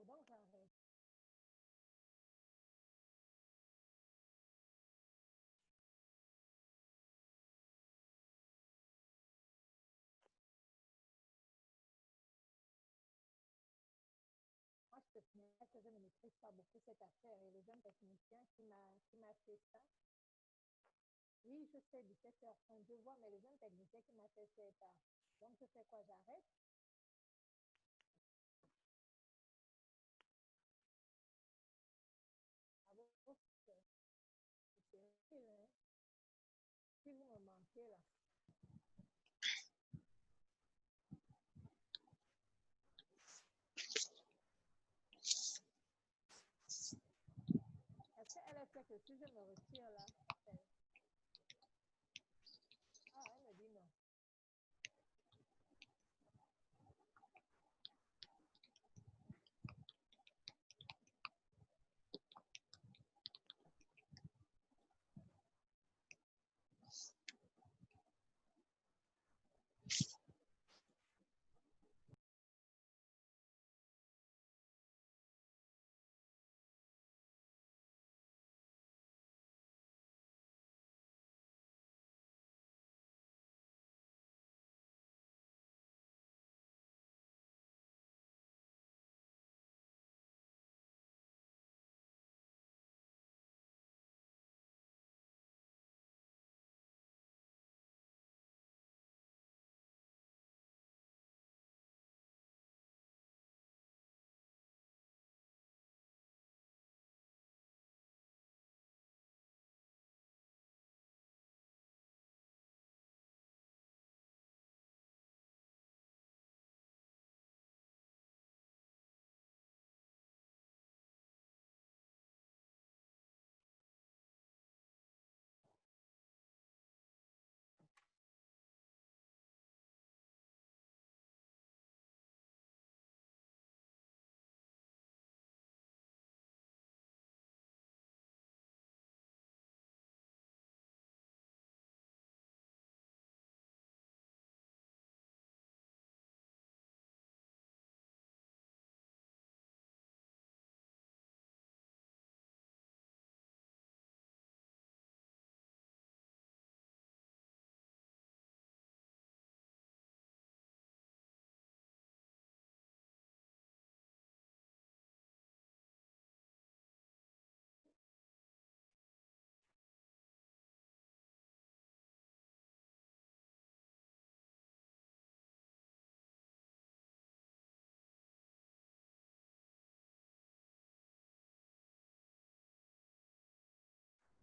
donc j'arrête. Moi, je te signale que je ne maîtrise pas beaucoup cette affaire et le jeune technicien qui m'a fait ça. Oui, je sais, 17h30, je vois, mais le jeune technicien qui m'a fait ça. Donc, je fais quoi? J'arrête? Ah bon, c'est terrible, hein? Si vous me manquez là. Est-ce qu'elle est sûre que si je me retire là, ah, elle me dit non.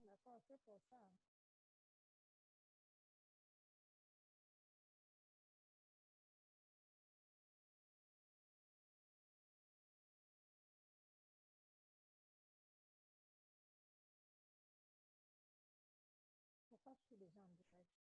D'accord, c'est pour ça. Pourquoi je suis déjà en direct?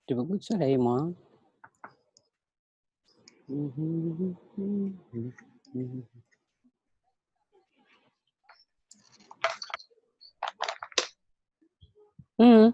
Tu beaucoup de soleil, moi. Mhm.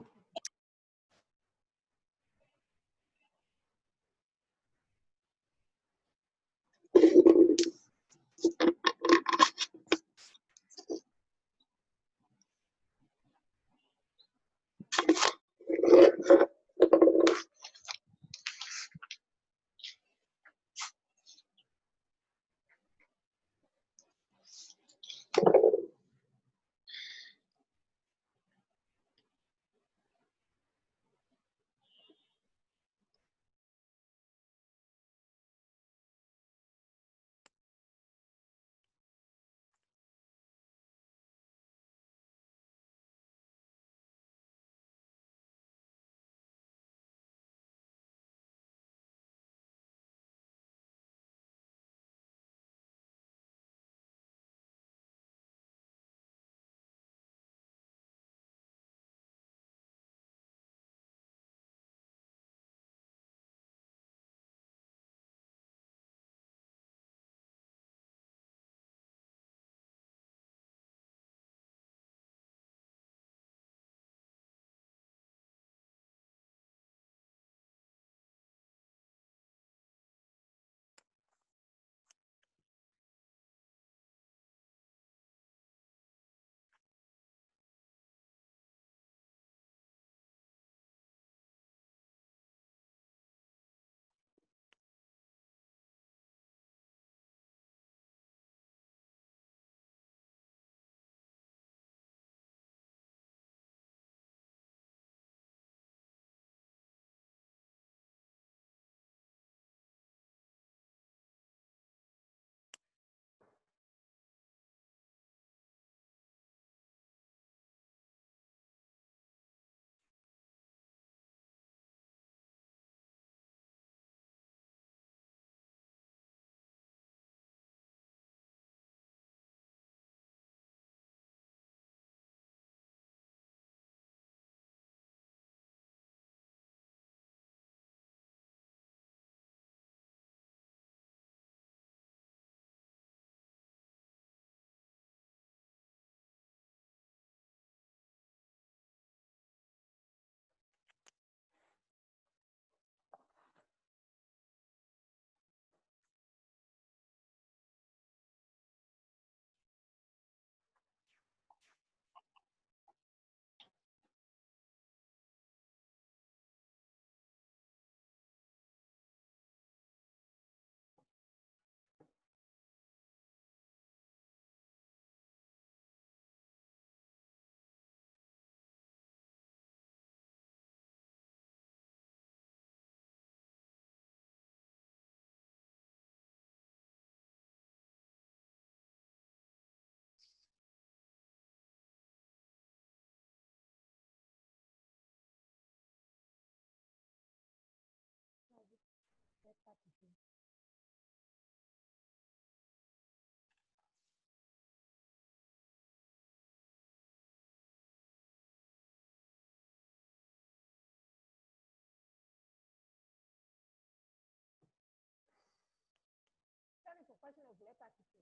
Mais pourquoi je ne voulais pas quitter?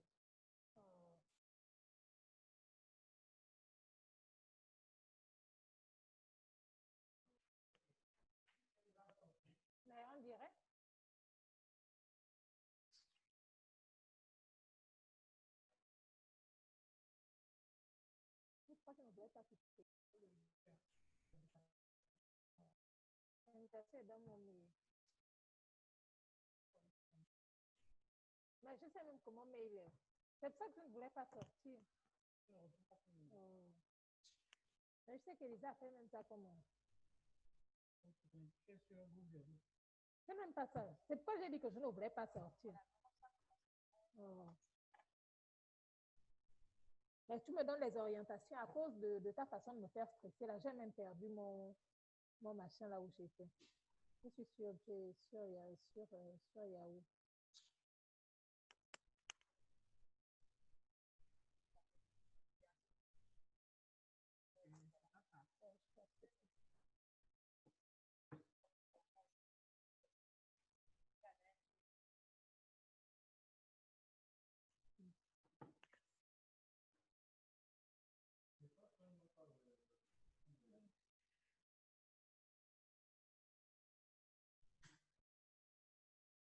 Mais on dirait. Pourquoi je ne voulais pas quitter? C'est dans mon mail. Mais je sais même comment mail est. C'est pour ça que je ne voulais pas sortir. Mais je sais qu'Elisa a fait même ça comment. C'est même pas ça. C'est pourquoi j'ai dit que je ne voulais pas sortir. Mais tu me donnes les orientations à cause de ta façon de me faire stresser. Là, j'ai même perdu mon machin là où j'étais. Je suis sûre que sur Yahoo.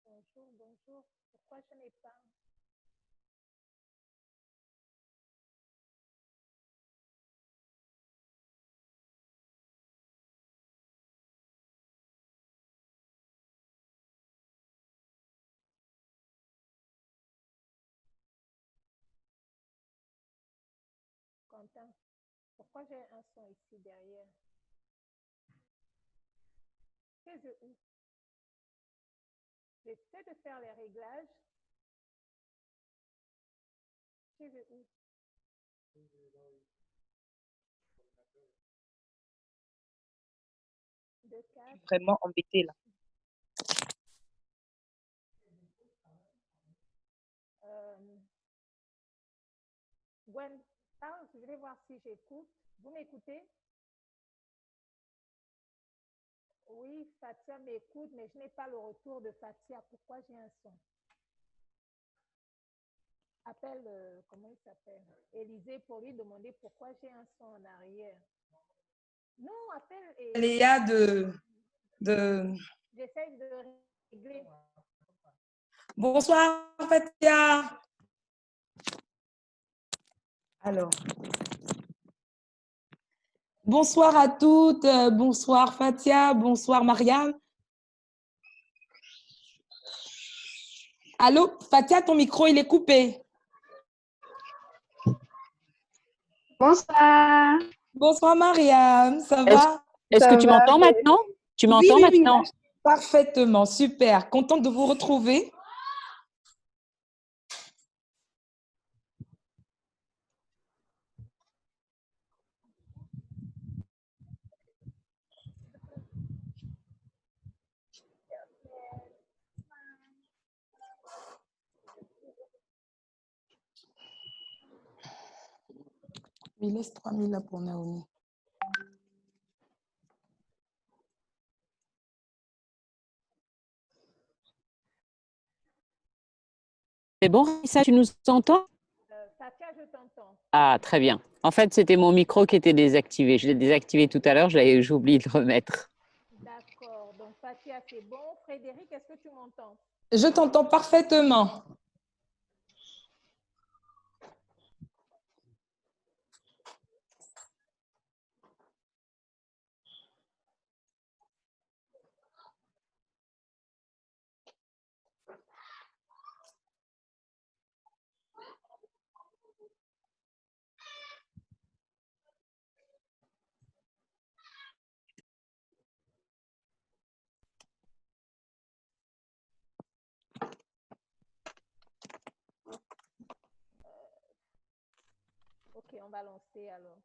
Bonjour, bonjour. Pourquoi je n'ai pas... Quentin, pourquoi j'ai un son ici derrière? C'est où? J'essaie de faire les réglages. C'est où? Vraiment embêté là. Gwen, parle, je vais voir si j'écoute. Vous m'écoutez? Oui, Fatia m'écoute, mais je n'ai pas le retour de Fatia. Pourquoi j'ai un son? Appelle, comment il s'appelle? Élisée pour lui demander pourquoi j'ai un son en arrière. Non, appelle. Léa de... J'essaie de régler. Bonsoir, Fatia. Alors. Bonsoir à toutes. Bonsoir, Fatia. Bonsoir, Mariam. Allô, Fatia, ton micro, il est coupé. Bonsoir. Bonsoir, Mariam. Ça va? Est-ce que tu m'entends maintenant? Tu m'entends maintenant? Oui, parfaitement. Super. Contente de vous retrouver. Il laisse 3000 là pour Naomi. C'est bon, ça, tu nous entends? Fatia, je t'entends. Ah, très bien. En fait, c'était mon micro qui était désactivé. Je l'ai désactivé tout à l'heure, j'ai oublié de le remettre. D'accord. Donc, Fatia, c'est bon. Frédéric, est-ce que tu m'entends? Je t'entends parfaitement. Ok, on va lancer alors.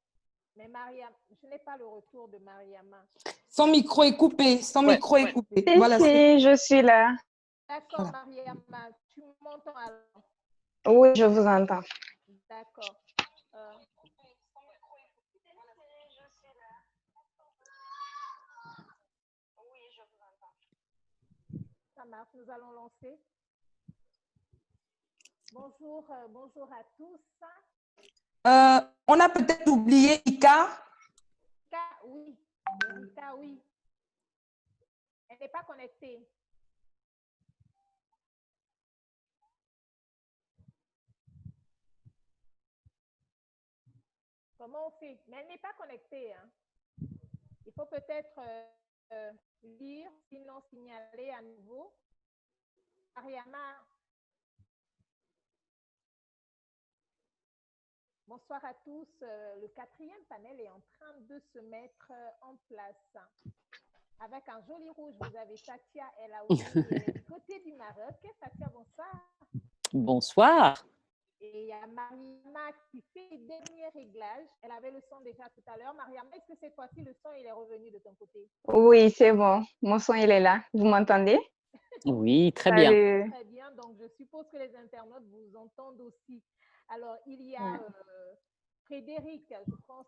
Mais Mariam, je n'ai pas le retour de Mariama. Son micro est coupé. Son micro est coupé. Si, Voilà. si, je suis là. D'accord, Voilà. Mariama, tu m'entends alors? Oui, je vous entends. D'accord. Ça marche, nous allons lancer. Bonjour, bonjour à tous. On a peut-être oublié Ika. Erika, oui. Erika, oui. Elle n'est pas connectée. Comment on fait? Mais elle n'est pas connectée. Hein. Il faut peut-être lire, sinon signaler à nouveau. Mariama. Bonsoir à tous. Le 4e panel est en train de se mettre en place. Avec un joli rouge, vous avez Fatia El Aouni du côté du Maroc. Fatia, bonsoir. Bonsoir. Et il y a Mariama qui fait les derniers réglages. Elle avait le son déjà tout à l'heure. Mariama, est-ce que cette fois-ci, le son il est revenu de ton côté? Oui, c'est bon. Mon son, il est là. Vous m'entendez? Oui, très bien. Salut. Très bien. Donc, je suppose que les internautes vous entendent aussi. Alors, il y a Frédéric, je pense.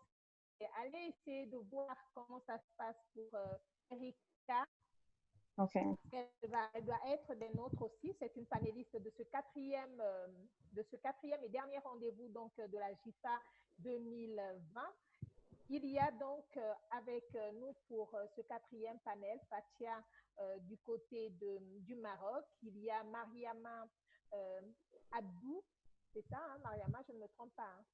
Allez essayer de voir comment ça se passe pour Erika. OK. Elle doit être des nôtres aussi. C'est une panéliste de ce quatrième et dernier rendez-vous donc de la JIFA 2020. Il y a donc avec nous pour ce 4e panel Fatia du côté du Maroc. Il y a Mariama Abdou. C'est ça, hein, Mariama, je ne me trompe pas. Hein.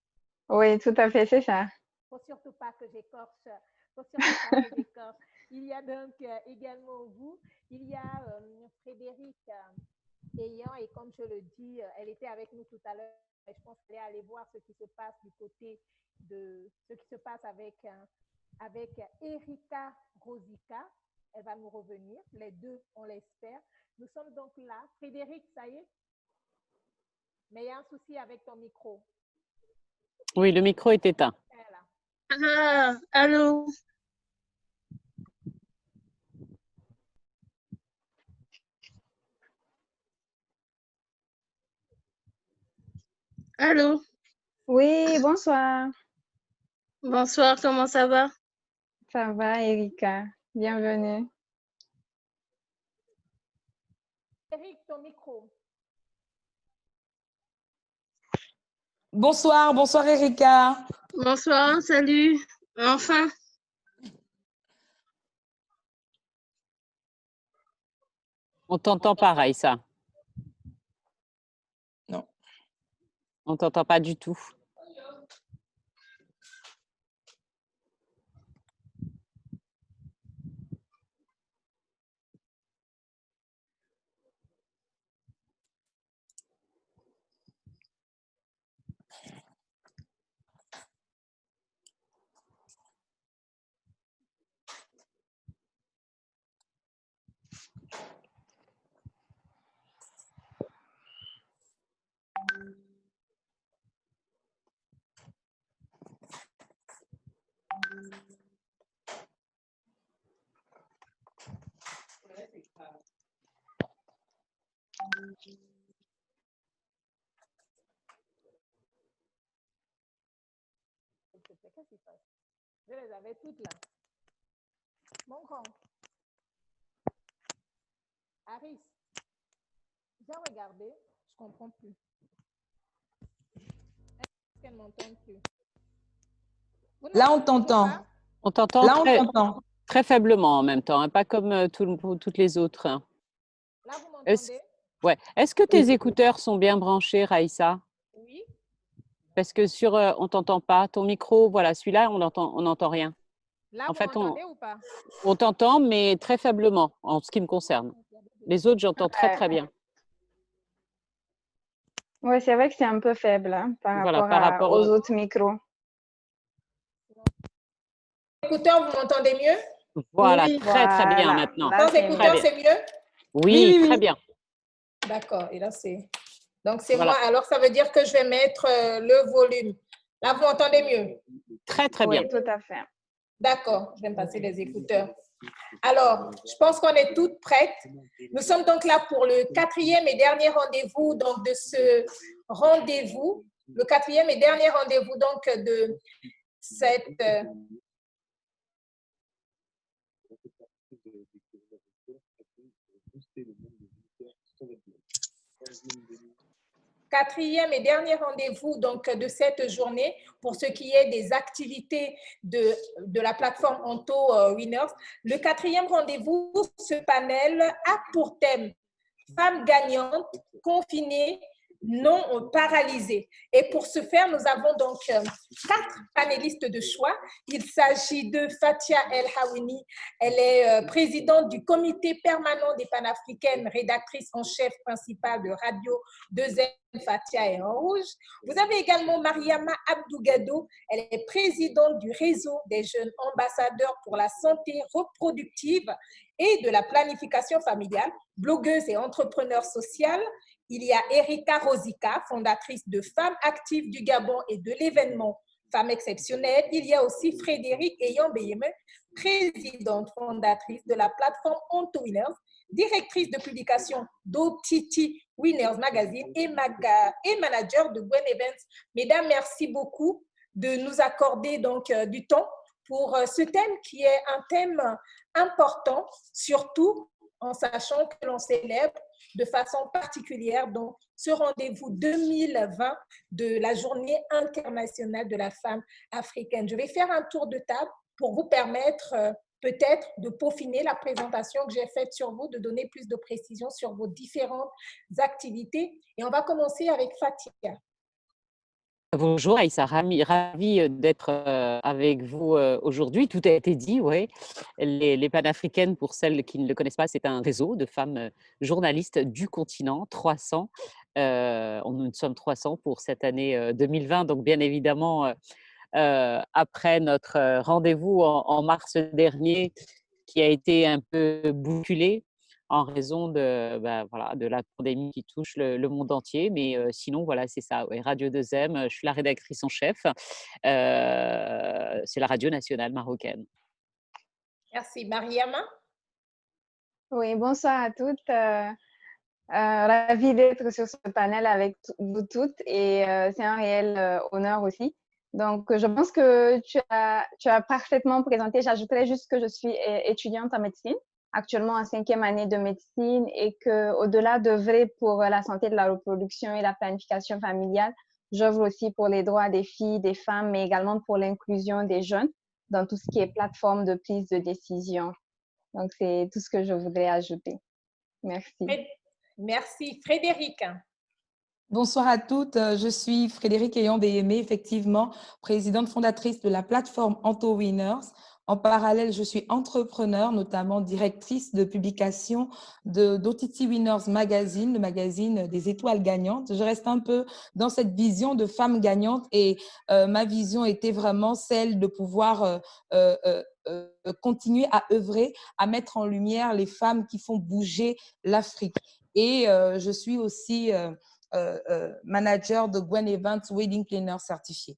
Oui, tout à fait, c'est ça. Faut surtout pas que j'écorche. Faut surtout pas que j'écorche. Il y a donc également vous. Il y a Frédéric Ayant, et comme je le dis, elle était avec nous tout à l'heure. Je pense qu'elle est allée voir ce qui se passe du côté de ce qui se passe avec Erika Rosica. Elle va nous revenir. Les deux, on l'espère. Nous sommes donc là. Frédéric, ça y est? Mais il y a un souci avec ton micro. Oui, le micro est éteint. Ah, allô? Allô? Oui, bonsoir. Bonsoir, comment ça va? Ça va, Erika? Bienvenue. Eric, ton micro. Bonsoir, bonsoir Erika. Bonsoir, salut. Enfin. On t'entend pas, Raïssa. Non. On t'entend pas du tout. Qu'est-ce qui se passe? Je les avais toutes là. Mon grand. Aris, j'ai regardé, je comprends plus. Est-ce qu'elle m'entend plus? Là, on t'entend. On t'entend Là, on t'entend. très faiblement en même temps, hein, pas comme toutes les autres. Hein. Là, vous m'entendez? Ouais. Est-ce que tes écouteurs sont bien branchés, Raïssa? Oui. Parce que sur on t'entend pas. Ton micro, voilà, celui-là, on n'entend rien. Là, En vous fait, m'entendez ou pas? on t'entend, mais très faiblement, en ce qui me concerne. Les autres, j'entends très bien. Oui, c'est vrai que c'est un peu faible hein, par rapport aux autres micros. Écouteurs, vous m'entendez mieux? Voilà, oui, très bien maintenant. Sans écouteurs, c'est mieux? Oui, très bien. D'accord, et là, c'est... Donc, c'est moi. Alors, ça veut dire que je vais mettre le volume. Là, vous m'entendez mieux? Très bien. Oui, tout à fait. D'accord, je vais me passer les écouteurs. Alors, je pense qu'on est toutes prêtes. Nous sommes donc là pour le quatrième et dernier rendez-vous donc, de ce rendez-vous. Le quatrième et dernier rendez-vous donc de cette... Quatrième et dernier rendez-vous donc de cette journée pour ce qui est des activités de la plateforme Onto Winners. Le quatrième rendez-vous, ce panel a pour thème femmes gagnantes, confinées, non paralysées. Et pour ce faire, nous avons donc 4 panélistes de choix. Il s'agit de Fatia El Hawini. Elle est présidente du comité permanent des panafricaines, rédactrice en chef principale de Radio 2M. Fatia est en rouge. Vous avez également Mariama Abdougado. Elle est présidente du réseau des jeunes ambassadeurs pour la santé reproductive et de la planification familiale, blogueuse et entrepreneur sociale. Il y a Erika Rosica, fondatrice de Femmes Actives du Gabon et de l'événement Femmes Exceptionnelles. Il y a aussi Frédéric Eyambeyeme, présidente fondatrice de la plateforme Onto Winners, directrice de publication d'OTT Winners Magazine et manager de Gwen Events. Mesdames, merci beaucoup de nous accorder donc du temps pour ce thème qui est un thème important, surtout en sachant que l'on célèbre de façon particulière donc, ce rendez-vous 2020 de la Journée internationale de la femme africaine. Je vais faire un tour de table pour vous permettre peut-être de peaufiner la présentation que j'ai faite sur vous, de donner plus de précisions sur vos différentes activités. Et on va commencer avec Fatia. Bonjour Aïssa, ravie d'être avec vous aujourd'hui. Tout a été dit, oui. Les panafricaines, pour celles qui ne le connaissent pas, c'est un réseau de femmes journalistes du continent, 300. Nous sommes 300 pour cette année 2020, donc bien évidemment, après notre rendez-vous en mars dernier, qui a été un peu bousculé en raison de la pandémie qui touche le monde entier. Mais sinon, voilà, c'est ça. Ouais, Radio 2M, je suis la rédactrice en chef. C'est la radio nationale marocaine. Merci. Mariama? Oui, bonsoir à toutes. Ravie d'être sur ce panel avec vous toutes et c'est un réel honneur aussi. Donc, je pense que tu as parfaitement présenté. J'ajouterais juste que je suis étudiante en médecine, actuellement en 5e année de médecine, et qu'au-delà d'œuvrer pour la santé de la reproduction et la planification familiale, j'œuvre aussi pour les droits des filles, des femmes, mais également pour l'inclusion des jeunes dans tout ce qui est plateforme de prise de décision. Donc, c'est tout ce que je voudrais ajouter. Merci. Merci. Frédéric? Bonsoir à toutes, je suis Frédéric Eyambeyeme, effectivement, présidente fondatrice de la plateforme Onto Winners. En parallèle, je suis entrepreneur, notamment directrice de publication d'OTT Winners Magazine, le magazine des étoiles gagnantes. Je reste un peu dans cette vision de femme gagnante et ma vision était vraiment celle de pouvoir continuer à œuvrer, à mettre en lumière les femmes qui font bouger l'Afrique. Et je suis aussi manager de Gwen Events Wedding Planner certifié.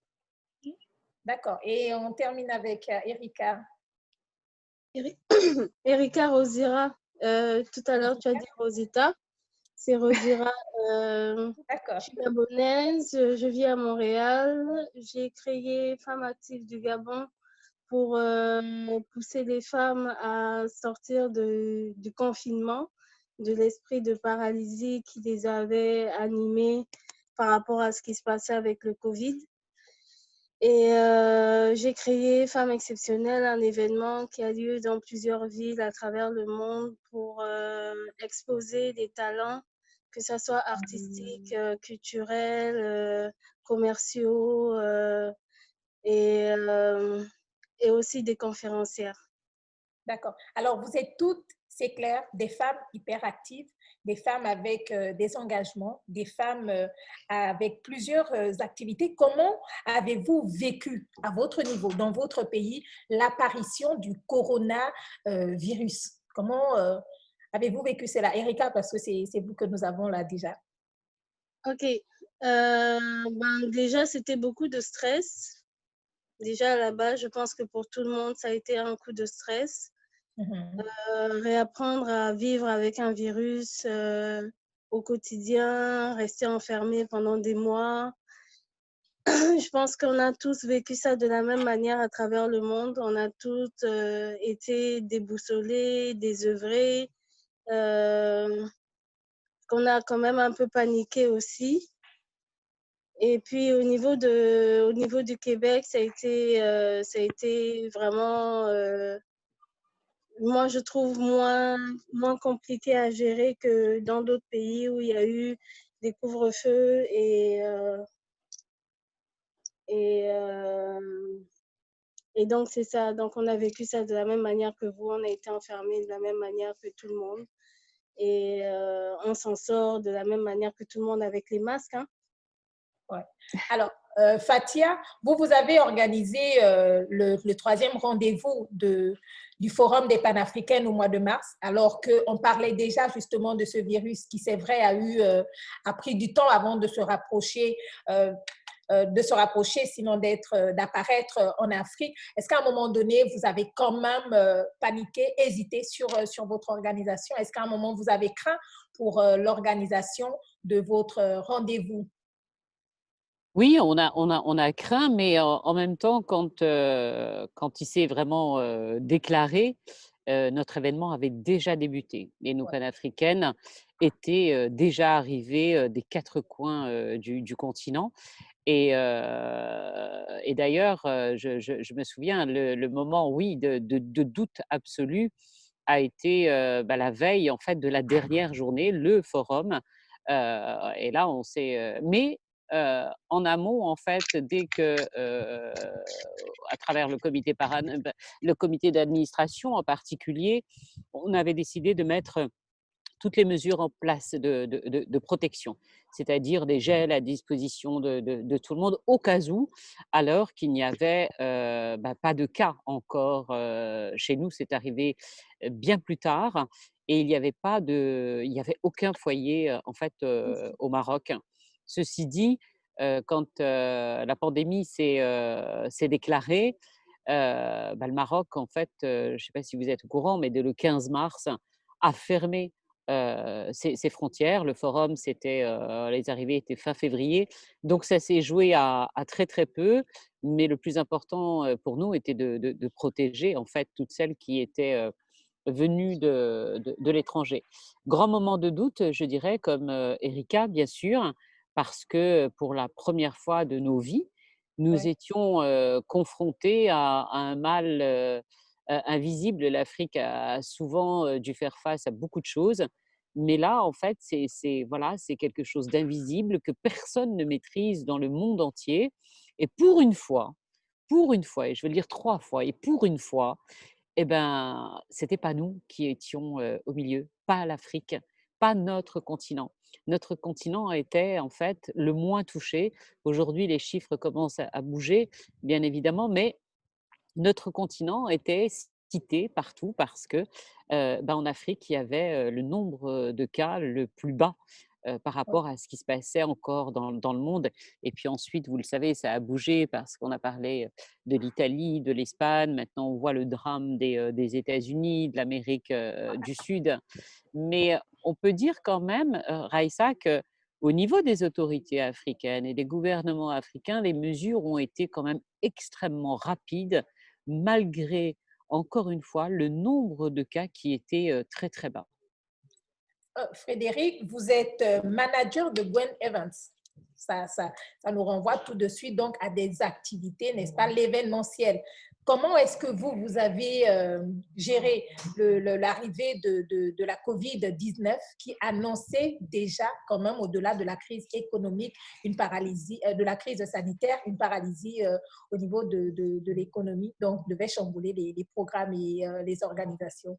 D'accord. Et on termine avec Erika. Erika Rosira. Tout à l'heure, tu as dit Rosita. C'est Rosira. Je suis gabonaise. Je vis à Montréal. J'ai créé Femmes Actives du Gabon pour pousser les femmes à sortir du confinement, de l'esprit de paralysie qui les avait animées par rapport à ce qui se passait avec le Covid. Et j'ai créé Femmes Exceptionnelles, un événement qui a lieu dans plusieurs villes à travers le monde pour exposer des talents, que ce soit artistiques, culturels, commerciaux et aussi des conférencières. D'accord. Alors, vous êtes toutes, c'est clair, des femmes hyperactives, des femmes avec des engagements, des femmes avec plusieurs activités. Comment avez-vous vécu à votre niveau, dans votre pays, l'apparition du coronavirus? Comment avez-vous vécu cela? Erika, parce que c'est vous que nous avons là déjà. Ok. Déjà, c'était beaucoup de stress. Déjà, là-bas, je pense que pour tout le monde, ça a été un coup de stress. réapprendre à vivre avec un virus au quotidien, rester enfermé pendant des mois. Je pense qu'on a tous vécu ça de la même manière à travers le monde. On a tous été déboussolés, désœuvrés, qu'on a quand même un peu paniqué aussi. Et puis au niveau du Québec, ça a été vraiment, moi je trouve moins compliqué à gérer que dans d'autres pays où il y a eu des couvre-feux et donc c'est ça. Donc on a vécu ça de la même manière que vous, on a été enfermés de la même manière que tout le monde et on s'en sort de la même manière que tout le monde avec les masques, hein. Ouais. Alors, Fatia, vous avez organisé le troisième rendez-vous du Forum des Panafricaines au mois de mars, alors qu'on parlait déjà justement de ce virus qui, c'est vrai, a pris du temps avant de se rapprocher, sinon d'apparaître en Afrique. Est-ce qu'à un moment donné, vous avez quand même paniqué, hésité sur votre organisation? Est-ce qu'à un moment, vous avez craint pour l'organisation de votre rendez-vous? Oui, on a craint, mais en même temps, quand il s'est vraiment déclaré, notre événement avait déjà débuté et nos panafricaines étaient déjà arrivées des quatre coins du continent. Et d'ailleurs, je me souviens, le moment, oui, de doute absolu a été la veille, en fait, de la dernière journée, le forum. Et là, on s'est. Mais en amont, en fait, dès que, à travers le comité d'administration en particulier, on avait décidé de mettre toutes les mesures en place de protection, c'est-à-dire des gels à disposition de tout le monde au cas où, alors qu'il n'y avait pas de cas encore chez nous. C'est arrivé bien plus tard et il n'y avait aucun foyer en fait au Maroc. Ceci dit, quand la pandémie s'est déclarée, le Maroc, en fait, je ne sais pas si vous êtes au courant, mais dès le 15 mars, a fermé ses frontières. Le forum, les arrivées étaient fin février, donc ça s'est joué à très très peu. Mais le plus important pour nous était de protéger en fait toutes celles qui étaient venues de l'étranger. Grand moment de doute, je dirais, comme Erika, bien sûr, parce que pour la première fois de nos vies, nous étions confrontés à un mal invisible. L'Afrique a souvent dû faire face à beaucoup de choses, mais là, en fait, voilà, c'est quelque chose d'invisible que personne ne maîtrise dans le monde entier. Et pour une fois, et je veux le dire 3 fois, et pour une fois, eh ben, c'était pas nous qui étions au milieu, pas l'Afrique, pas notre continent. Notre continent était en fait le moins touché. Aujourd'hui, les chiffres commencent à bouger, bien évidemment, mais notre continent était cité partout parce que, en Afrique, il y avait, le nombre de cas le plus bas, par rapport à ce qui se passait encore dans le monde. Et puis ensuite, vous le savez, ça a bougé parce qu'on a parlé, de l'Italie, de l'Espagne. Maintenant, on voit le drame des États-Unis, de l'Amérique, du Sud. Mais on peut dire quand même, Raïssa, qu'au niveau des autorités africaines et des gouvernements africains, les mesures ont été quand même extrêmement rapides malgré, encore une fois, le nombre de cas qui était très, très bas. Frédéric, vous êtes manager de Gwen Evans. Ça nous renvoie tout de suite donc à des activités, n'est-ce pas, l'événementiel. Comment est-ce que vous avez géré l'arrivée de la COVID-19 qui annonçait déjà quand même, au-delà de la crise économique, une paralysie, de la crise sanitaire, une paralysie au niveau de l'économie, donc devait chambouler les programmes et les organisations?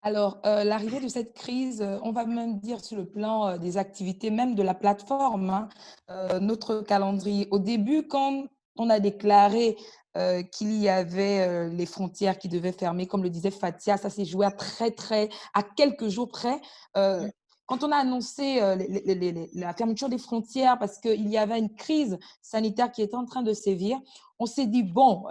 Alors, l'arrivée de cette crise, on va même dire sur le plan des activités, même de la plateforme, hein, notre calendrier. Au début, quand on a déclaré qu'il y avait les frontières qui devaient fermer, comme le disait Fatia, ça s'est joué à quelques jours près. quand on a annoncé la fermeture des frontières parce qu'il y avait une crise sanitaire qui était en train de sévir, on s'est dit, bon,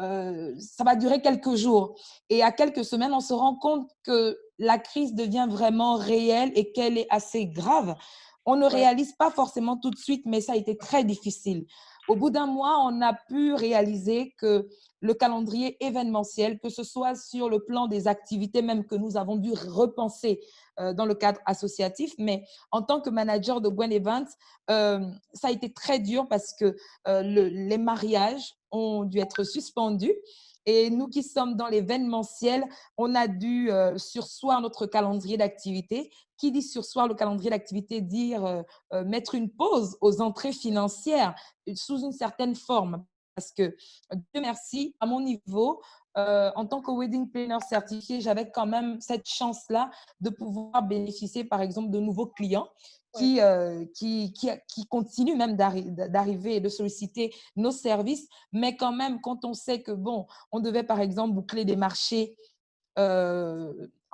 ça va durer quelques jours. Et à quelques semaines, on se rend compte que la crise devient vraiment réelle et qu'elle est assez grave. On ne réalise pas forcément tout de suite, mais ça a été très difficile. Au bout d'un mois, on a pu réaliser que le calendrier événementiel, que ce soit sur le plan des activités même que nous avons dû repenser dans le cadre associatif, mais en tant que manager de Gwen Events, ça a été très dur parce que les mariages ont dû être suspendus. Et nous qui sommes dans l'événementiel, on a dû surseoir notre calendrier d'activité. Qui dit surseoir le calendrier d'activité, dire mettre une pause aux entrées financières sous une certaine forme. Parce que, Dieu merci, à mon niveau, en tant que wedding planner certifié, j'avais quand même cette chance-là de pouvoir bénéficier, par exemple, de nouveaux clients qui continuent même d'arriver et de solliciter nos services. Mais quand même, quand on sait que, bon, on devait, par exemple, boucler des marchés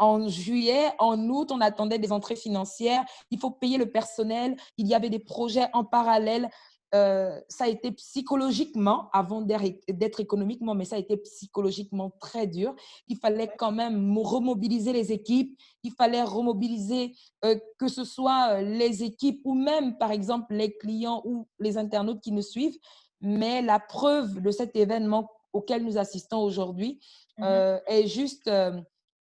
en juillet, en août, on attendait des entrées financières, il faut payer le personnel, il y avait des projets en parallèle. Ça a été psychologiquement, avant d'être économiquement, mais ça a été psychologiquement très dur. Il fallait quand même remobiliser les équipes, il fallait remobiliser que ce soit les équipes ou même, par exemple, les clients ou les internautes qui nous suivent. Mais la preuve de cet événement auquel nous assistons aujourd'hui est juste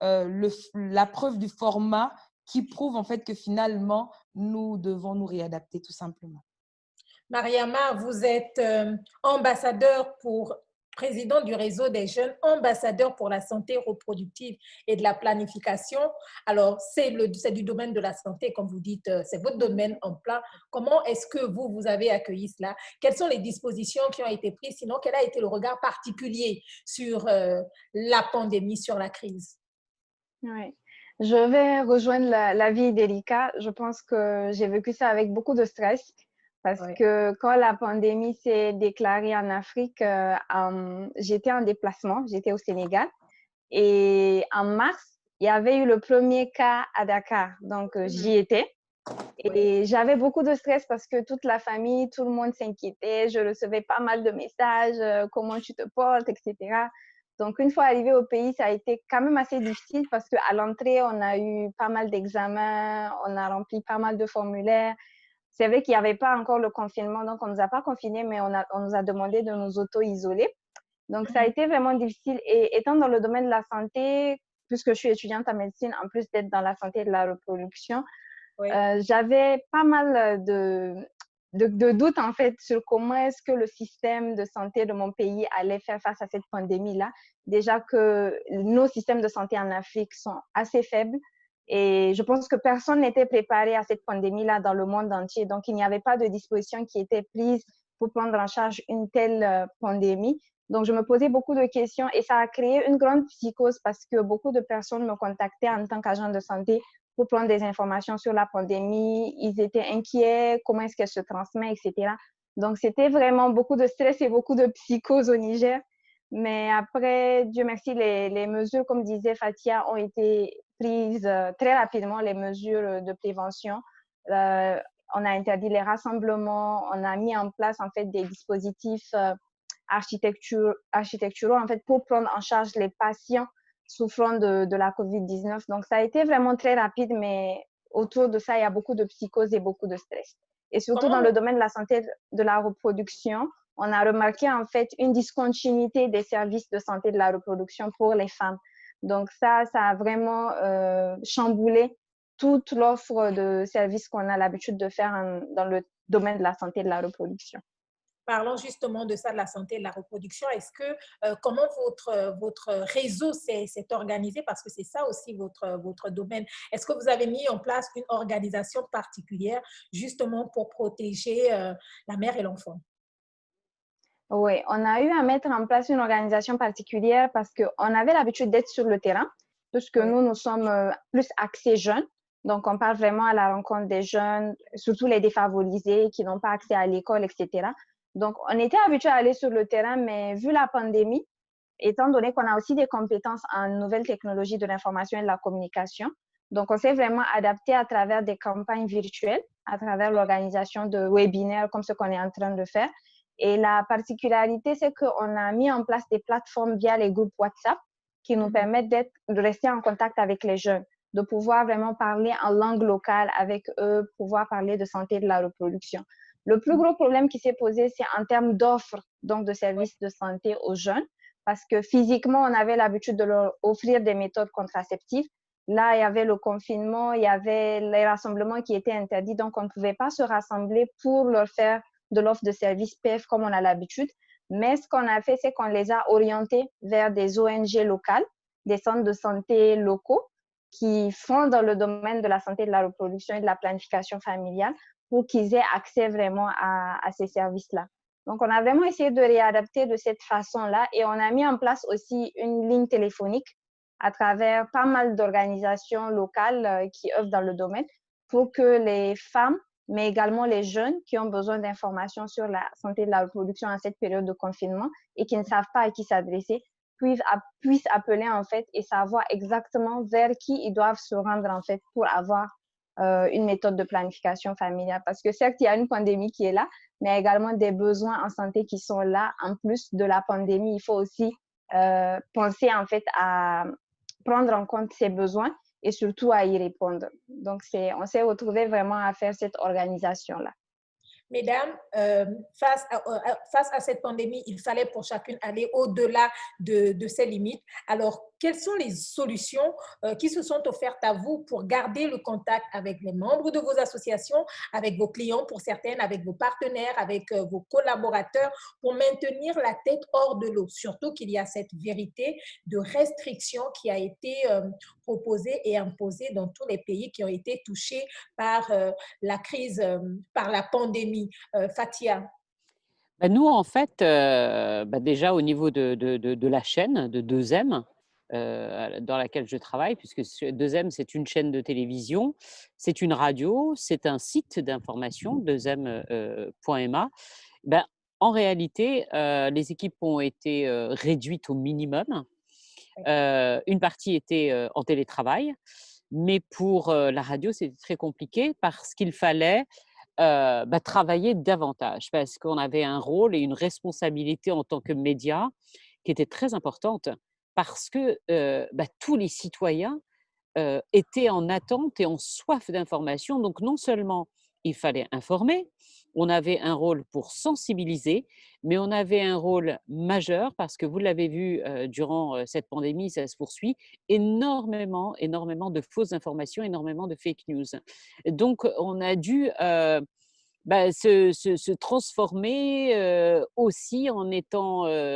la preuve du format qui prouve en fait que finalement, nous devons nous réadapter tout simplement. Mariama, vous êtes président du réseau des jeunes ambassadeurs pour la santé reproductive et de la planification. Alors, c'est du domaine de la santé, comme vous dites, c'est votre domaine en plein. Comment est-ce que vous avez accueilli cela? Quelles sont les dispositions qui ont été prises? Sinon, quel a été le regard particulier sur la pandémie, sur la crise? Oui. Je vais rejoindre l'avis d'Erika. Je pense que j'ai vécu ça avec beaucoup de stress parce que quand la pandémie s'est déclarée en Afrique, j'étais en déplacement, j'étais au Sénégal et en mars, il y avait eu le premier cas à Dakar. Donc, j'y étais et j'avais beaucoup de stress parce que toute la famille, tout le monde s'inquiétait. Je recevais pas mal de messages, comment tu te portes, etc. Donc, une fois arrivé au pays, ça a été quand même assez difficile parce qu'à l'entrée, on a eu pas mal d'examens, on a rempli pas mal de formulaires. C'est vrai qu'il n'y avait pas encore le confinement, donc on ne nous a pas confinés, mais on nous a demandé de nous auto-isoler. Donc, ça a été vraiment difficile. Et étant dans le domaine de la santé, puisque je suis étudiante en médecine, en plus d'être dans la santé et de la reproduction, j'avais pas mal de doutes en fait sur comment est-ce que le système de santé de mon pays allait faire face à cette pandémie-là. Déjà que nos systèmes de santé en Afrique sont assez faibles et je pense que personne n'était préparé à cette pandémie-là dans le monde entier. Donc, il n'y avait pas de dispositions qui étaient prises pour prendre en charge une telle pandémie. Donc, je me posais beaucoup de questions et ça a créé une grande psychose parce que beaucoup de personnes me contactaient en tant qu'agent de santé pour prendre des informations sur la pandémie. Ils étaient inquiets, comment est-ce qu'elle se transmet, etc. Donc, c'était vraiment beaucoup de stress et beaucoup de psychose au Niger. Mais après, Dieu merci, les mesures, comme disait Fatia, ont été prises très rapidement, les mesures de prévention. On a interdit les rassemblements, on a mis en place en fait des dispositifs architecturaux en fait, pour prendre en charge les patients souffrant de la COVID-19. Donc, ça a été vraiment très rapide, mais autour de ça, il y a beaucoup de psychose et beaucoup de stress. Et surtout dans le domaine de la santé de la reproduction, on a remarqué en fait une discontinuité des services de santé de la reproduction pour les femmes. Donc, ça a vraiment chamboulé toute l'offre de services qu'on a l'habitude de faire dans le domaine de la santé de la reproduction. Parlons justement de ça, de la santé et de la reproduction. Est-ce que, comment votre réseau s'est organisé? Parce que c'est ça aussi votre domaine. Est-ce que vous avez mis en place une organisation particulière justement pour protéger la mère et l'enfant? Oui, on a eu à mettre en place une organisation particulière parce qu'on avait l'habitude d'être sur le terrain, puisque nous sommes plus axés jeunes. Donc, on part vraiment à la rencontre des jeunes, surtout les défavorisés qui n'ont pas accès à l'école, etc. Donc, on était habitué à aller sur le terrain, mais vu la pandémie, étant donné qu'on a aussi des compétences en nouvelles technologies de l'information et de la communication, Donc, on s'est vraiment adapté à travers des campagnes virtuelles, à travers l'organisation de webinaires comme ce qu'on est en train de faire. Et la particularité, c'est qu'on a mis en place des plateformes via les groupes WhatsApp qui nous permettent de rester en contact avec les jeunes, de pouvoir vraiment parler en langue locale avec eux, pouvoir parler de santé de la reproduction. Le plus gros problème qui s'est posé, c'est en termes d'offres, donc de services de santé aux jeunes, parce que physiquement, on avait l'habitude de leur offrir des méthodes contraceptives. Là, il y avait le confinement, il y avait les rassemblements qui étaient interdits, donc on ne pouvait pas se rassembler pour leur faire de l'offre de services PEF comme on a l'habitude. Mais ce qu'on a fait, c'est qu'on les a orientés vers des ONG locales, des centres de santé locaux qui font dans le domaine de la santé de la reproduction et de la planification familiale pour qu'ils aient accès vraiment à ces services-là. Donc, on a vraiment essayé de réadapter de cette façon-là et on a mis en place aussi une ligne téléphonique à travers pas mal d'organisations locales qui œuvrent dans le domaine pour que les femmes, mais également les jeunes qui ont besoin d'informations sur la santé de la reproduction en cette période de confinement et qui ne savent pas à qui s'adresser, puissent appeler en fait et savoir exactement vers qui ils doivent se rendre en fait pour avoir une méthode de planification familiale. Parce que certes, il y a une pandémie qui est là, mais il y a également des besoins en santé qui sont là. En plus de la pandémie, il faut aussi penser en fait à prendre en compte ces besoins et surtout à y répondre. Donc, on s'est retrouvés vraiment à faire cette organisation-là. Mesdames, face à cette pandémie, il fallait pour chacune aller au-delà de ses limites. Alors, quelles sont les solutions qui se sont offertes à vous pour garder le contact avec les membres de vos associations, avec vos clients pour certaines, avec vos partenaires, avec vos collaborateurs, pour maintenir la tête hors de l'eau? Surtout qu'il y a cette vérité de restriction qui a été proposée et imposée dans tous les pays qui ont été touchés par la crise, par la pandémie. Fathia. Nous, en fait, déjà au niveau de la chaîne de 2M, dans laquelle je travaille, puisque 2M, c'est une chaîne de télévision, c'est une radio, c'est un site d'information, 2M.ma. En réalité, les équipes ont été réduites au minimum. Une partie était en télétravail, mais pour la radio, c'était très compliqué parce qu'il fallait travailler davantage parce qu'on avait un rôle et une responsabilité en tant que média qui était très importante parce que tous les citoyens étaient en attente et en soif d'information. Donc, non seulement il fallait informer, on avait un rôle pour sensibiliser, mais on avait un rôle majeur parce que vous l'avez vu durant cette pandémie, ça se poursuit, énormément de fausses informations, énormément de fake news. Donc, on a dû se transformer aussi en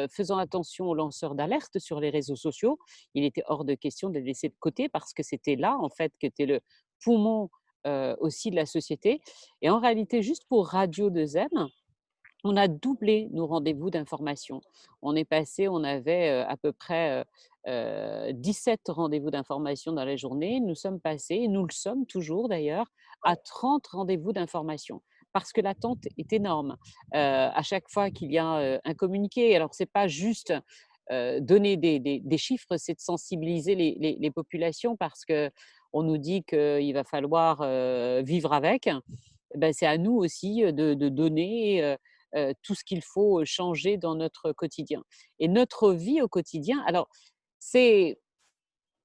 faisant attention aux lanceurs d'alerte sur les réseaux sociaux. Il était hors de question de les laisser de côté parce que c'était là, en fait, qu'était le poumon aussi de la société. Et en réalité, juste pour Radio 2M, on a doublé nos rendez-vous d'information. On avait à peu près 17 rendez-vous d'information dans la journée. Nous sommes passés, et nous le sommes toujours d'ailleurs, à 30 rendez-vous d'information parce que l'attente est énorme. À chaque fois qu'il y a un communiqué, alors ce n'est pas juste donner des chiffres, c'est de sensibiliser les populations parce qu'on nous dit qu'il va falloir vivre avec. C'est à nous aussi de donner tout ce qu'il faut changer dans notre quotidien. Et notre vie au quotidien, alors c'est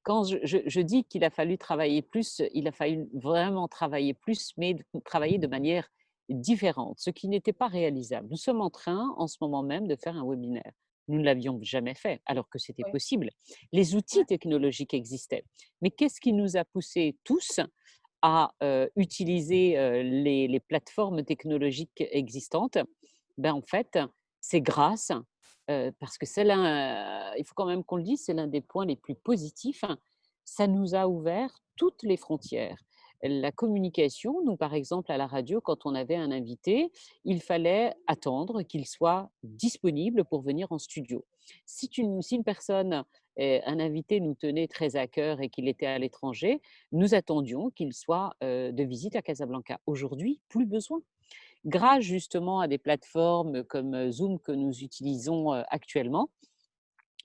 quand je dis qu'il a fallu travailler plus, il a fallu vraiment travailler plus, mais travailler de manière différente, ce qui n'était pas réalisable. Nous sommes en train, en ce moment même, de faire un webinaire. Nous ne l'avions jamais fait, alors que c'était possible. Les outils technologiques existaient. Mais qu'est-ce qui nous a poussés tous à utiliser les plateformes technologiques existantes? En fait, c'est grâce, parce que il faut quand même qu'on le dise, c'est l'un des points les plus positifs, ça nous a ouvert toutes les frontières. La communication, nous par exemple à la radio, quand on avait un invité, il fallait attendre qu'il soit disponible pour venir en studio. Si une personne, un invité nous tenait très à cœur et qu'il était à l'étranger, nous attendions qu'il soit de visite à Casablanca. Aujourd'hui, plus besoin. Grâce justement à des plateformes comme Zoom que nous utilisons actuellement,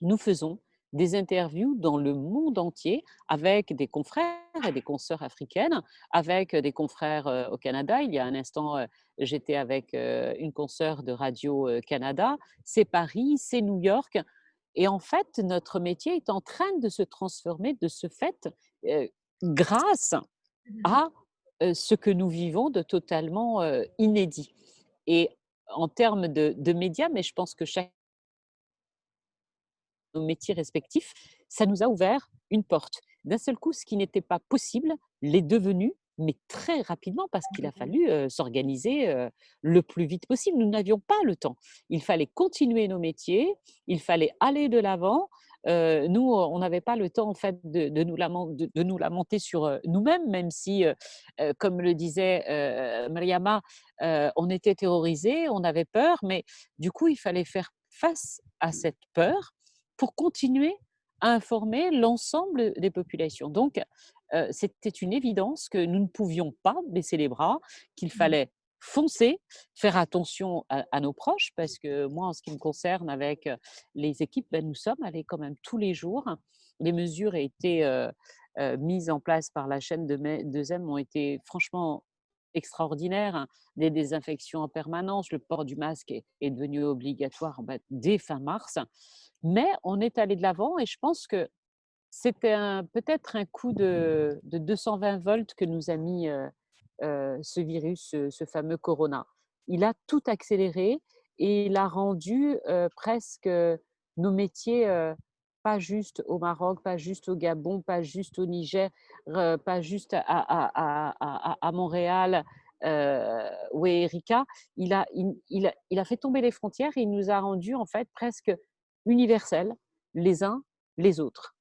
nous faisons des interviews dans le monde entier avec des confrères et des consoeurs africaines, avec des confrères au Canada. Il y a un instant, j'étais avec une consoeur de Radio-Canada. C'est Paris, c'est New York. Et en fait, notre métier est en train de se transformer de ce fait grâce à ce que nous vivons de totalement inédit. Et en termes de médias, mais je pense que chaque nos métiers respectifs, ça nous a ouvert une porte. D'un seul coup, ce qui n'était pas possible l'est devenu, mais très rapidement, parce qu'il a fallu s'organiser le plus vite possible. Nous n'avions pas le temps. Il fallait continuer nos métiers, il fallait aller de l'avant. Nous, on n'avait pas le temps en fait de nous lamenter sur nous-mêmes, même si, comme le disait Mariama, on était terrorisés, on avait peur, mais du coup, il fallait faire face à cette peur pour continuer à informer l'ensemble des populations. Donc, c'était une évidence que nous ne pouvions pas baisser les bras, qu'il fallait foncer, faire attention à nos proches, parce que moi, en ce qui me concerne, avec les équipes, ben, nous sommes allés quand même tous les jours. Les mesures ont été mises en place par la chaîne de 2M ont été franchement extraordinaires. Des désinfections en permanence, le port du masque est devenu obligatoire dès fin mars. Mais on est allé de l'avant et je pense que c'était peut-être un coup de 220 volts que nous a mis ce virus, ce fameux corona. Il a tout accéléré et il a rendu presque nos métiers, pas juste au Maroc, pas juste au Gabon, pas juste au Niger, pas juste à Montréal, où est Erika. Il a fait tomber les frontières et il nous a rendus en fait presque universels les uns les autres.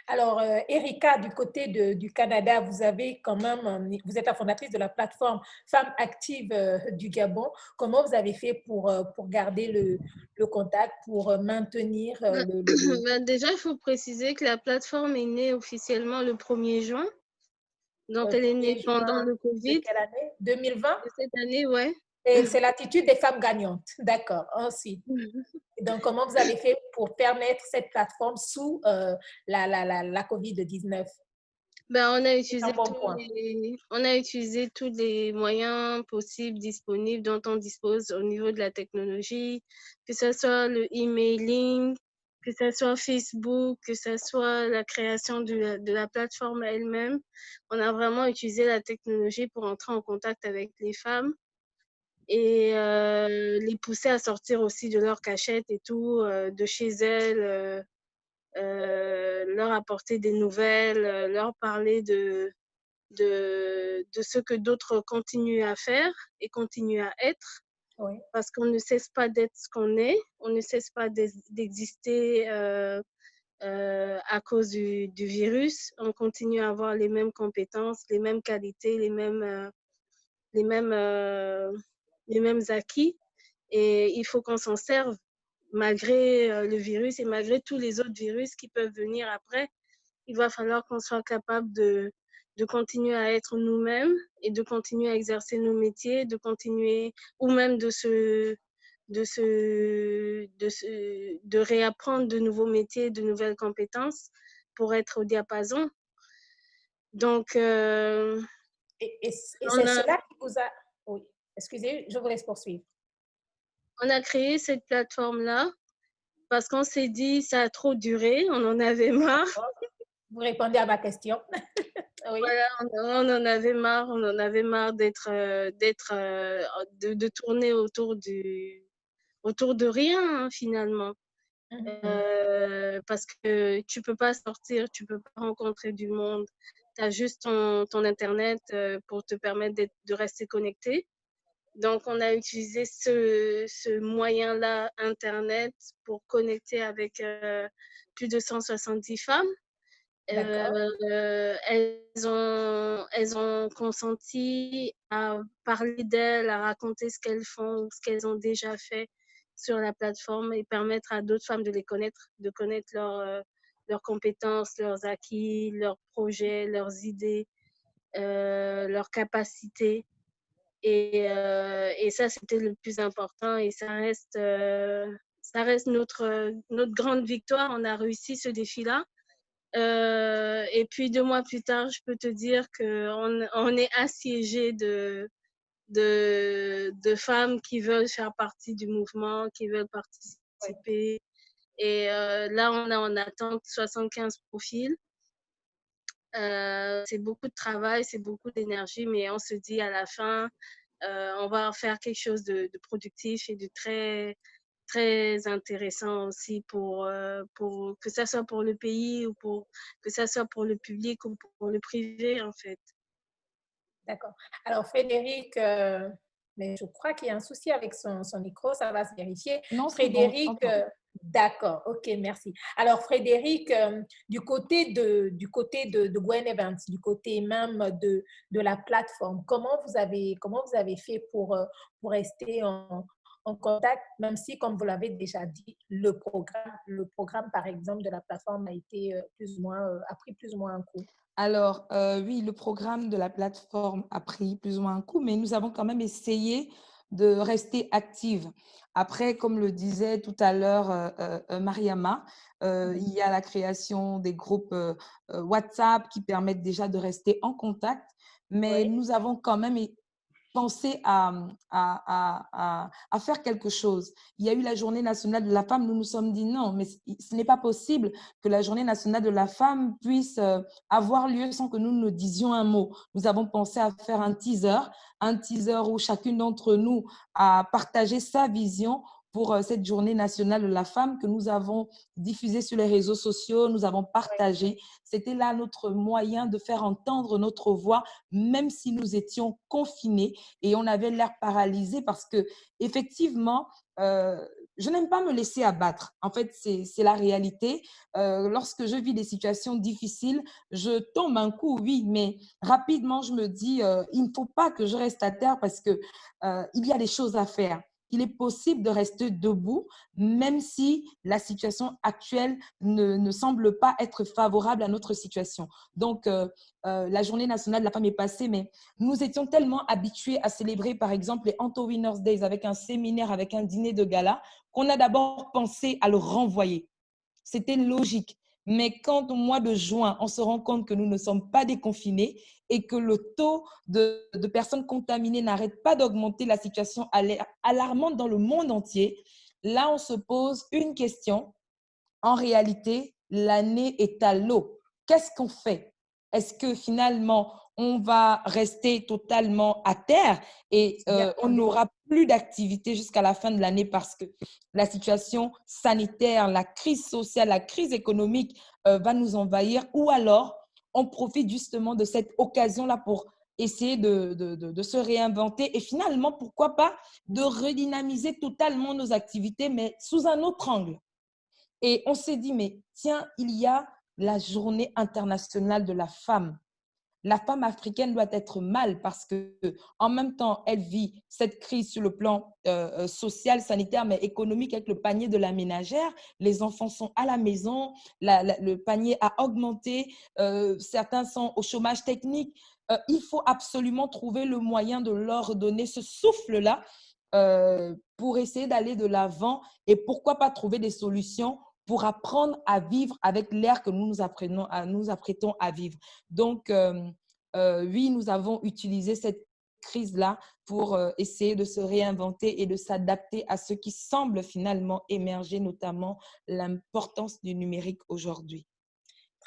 Alors, Erika, du côté du Canada, vous avez quand même, vous êtes la fondatrice de la plateforme Femmes Actives du Gabon. Comment vous avez fait pour garder le contact, pour maintenir Ben, déjà, il faut préciser que la plateforme est née officiellement le 1er juin. Donc, elle est née pendant le de Covid. quelle année? 2020? De cette année, ouais. Et c'est l'attitude des femmes gagnantes. D'accord. Ensuite. Donc, comment vous avez fait pour permettre cette plateforme sous la COVID-19? Ben, on a utilisé tous les moyens possibles, disponibles, dont on dispose au niveau de la technologie, que ce soit le emailing, que ce soit Facebook, que ce soit la création de la plateforme elle-même. On a vraiment utilisé la technologie pour entrer en contact avec les femmes et les pousser à sortir aussi de leur cachette et tout, de chez elles, leur apporter des nouvelles, leur parler de ce que d'autres continuent à faire et continuent à être. Oui. Parce qu'on ne cesse pas d'être ce qu'on est, on ne cesse pas d'exister à cause du virus. On continue à avoir les mêmes compétences, les mêmes qualités, les mêmes acquis. Et il faut qu'on s'en serve malgré le virus et malgré tous les autres virus qui peuvent venir après. Il va falloir qu'on soit capable de continuer à être nous-mêmes et de continuer à exercer nos métiers, de continuer ou même de réapprendre de nouveaux métiers, de nouvelles compétences pour être au diapason. Donc, et c'est cela qui vous a... Oui, excusez, je vous laisse poursuivre. On a créé cette plateforme-là parce qu'on s'est dit ça a trop duré, on en avait marre. Vous répondez à ma question. Oui. Voilà, on en avait marre de tourner autour de rien, finalement. Parce que tu peux pas sortir, tu peux pas rencontrer du monde. Tu as juste ton Internet pour te permettre de rester connecté. Donc, on a utilisé ce moyen-là, Internet, pour connecter avec plus de 170 femmes. Elles ont consenti à parler d'elles, à raconter ce qu'elles font, ce qu'elles ont déjà fait sur la plateforme et permettre à d'autres femmes de les connaître, de connaître leurs compétences, leurs acquis, leurs projets, leurs idées, leurs capacités. Et ça, c'était le plus important et ça ça reste notre grande victoire. On a réussi ce défi-là. Et puis 2 mois plus tard, je peux te dire qu'on est assiégé de femmes qui veulent faire partie du mouvement, qui veulent participer. Et là, on a en attente 75 profils. C'est beaucoup de travail, c'est beaucoup d'énergie, mais on se dit à la fin, on va faire quelque chose de productif et de très, très intéressant aussi pour que ça soit pour le pays ou que ça soit pour le public ou pour le privé, en fait. D'accord. Alors, Frédéric, mais je crois qu'il y a un souci avec son micro, ça va se vérifier. Non, c'est bon, Frédéric, d'accord, ok, merci. Alors, Frédéric, du côté de Gwen Evans, du côté même de la plateforme, comment vous avez fait pour rester en contact, même si, comme vous l'avez déjà dit, le programme, par exemple, de la plateforme a été a pris plus ou moins un coup. Alors, oui, le programme de la plateforme a pris plus ou moins un coup, mais nous avons quand même essayé de rester actives. Après, comme le disait tout à l'heure Mariama, il y a la création des groupes WhatsApp qui permettent déjà de rester en contact, mais Oui. nous avons quand même pensé à faire quelque chose. Il y a eu la Journée nationale de la femme, nous nous sommes dit non, mais ce n'est pas possible que la Journée nationale de la femme puisse avoir lieu sans que nous ne disions un mot. Nous avons pensé à faire un teaser où chacune d'entre nous a partagé sa vision pour cette Journée nationale de la femme que nous avons diffusée sur les réseaux sociaux, nous avons partagé. C'était là notre moyen de faire entendre notre voix, même si nous étions confinés et on avait l'air paralysé parce que effectivement, je n'aime pas me laisser abattre. En fait, c'est la réalité. Lorsque je vis des situations difficiles, je tombe un coup, oui, mais rapidement, je me dis, il ne faut pas que je reste à terre parce que il y a des choses à faire. Il est possible de rester debout, même si la situation actuelle ne semble pas être favorable à notre situation. Donc, la Journée nationale de la femme est passée, mais nous étions tellement habitués à célébrer, par exemple, les Anto Winners Days avec un séminaire, avec un dîner de gala, qu'on a d'abord pensé à le renvoyer. C'était logique. Mais quand au mois de juin, on se rend compte que nous ne sommes pas déconfinés et que le taux de personnes contaminées n'arrête pas d'augmenter, la situation alarmante dans le monde entier, là, on se pose une question. En réalité, l'année est à l'eau. Qu'est-ce qu'on fait? Est-ce que finalement, on va rester totalement à terre et on n'aura plus d'activité jusqu'à la fin de l'année parce que la situation sanitaire, la crise sociale, la crise économique va nous envahir, ou alors on profite justement de cette occasion-là pour essayer de se réinventer et finalement, pourquoi pas, de redynamiser totalement nos activités, mais sous un autre angle. Et on s'est dit, mais tiens, il y a la Journée internationale de la femme. La femme africaine doit être mal parce que, en même temps, elle vit cette crise sur le plan social, sanitaire, mais économique avec le panier de la ménagère. Les enfants sont à la maison, le panier a augmenté, certains sont au chômage technique. Il faut absolument trouver le moyen de leur donner ce souffle-là pour essayer d'aller de l'avant et pourquoi pas trouver des solutions pour apprendre à vivre avec l'air que nous apprêtons à vivre. Donc, oui, nous avons utilisé cette crise-là pour essayer de se réinventer et de s'adapter à ce qui semble finalement émerger, notamment l'importance du numérique aujourd'hui.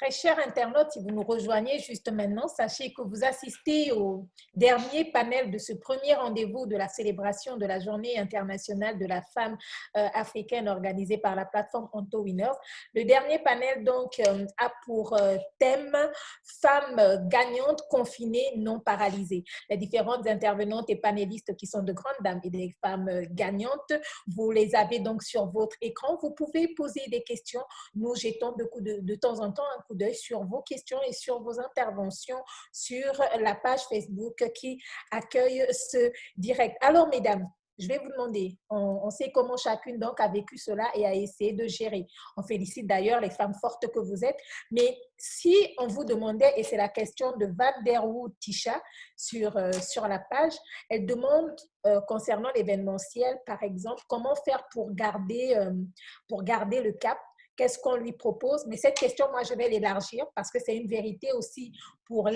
Très chers internautes, si vous nous rejoignez juste maintenant, sachez que vous assistez au dernier panel de ce premier rendez-vous de la célébration de la Journée internationale de la femme africaine organisée par la plateforme Anto Winners. Le dernier panel donc a pour thème « Femmes gagnantes, confinées, non paralysées ». Les différentes intervenantes et panélistes qui sont de grandes dames et des femmes gagnantes, vous les avez donc sur votre écran. Vous pouvez poser des questions. Nous jetons de temps en temps un coup d'œil sur vos questions et sur vos interventions sur la page Facebook qui accueille ce direct. Alors, mesdames, je vais vous demander, on sait comment chacune donc a vécu cela et a essayé de gérer. On félicite d'ailleurs les femmes fortes que vous êtes, mais si on vous demandait, et c'est la question de Van der Wood Tisha sur la page, elle demande concernant l'événementiel, par exemple, comment faire pour garder le cap. Qu'est-ce qu'on lui propose? Mais cette question, moi, je vais l'élargir parce que c'est une vérité aussi pour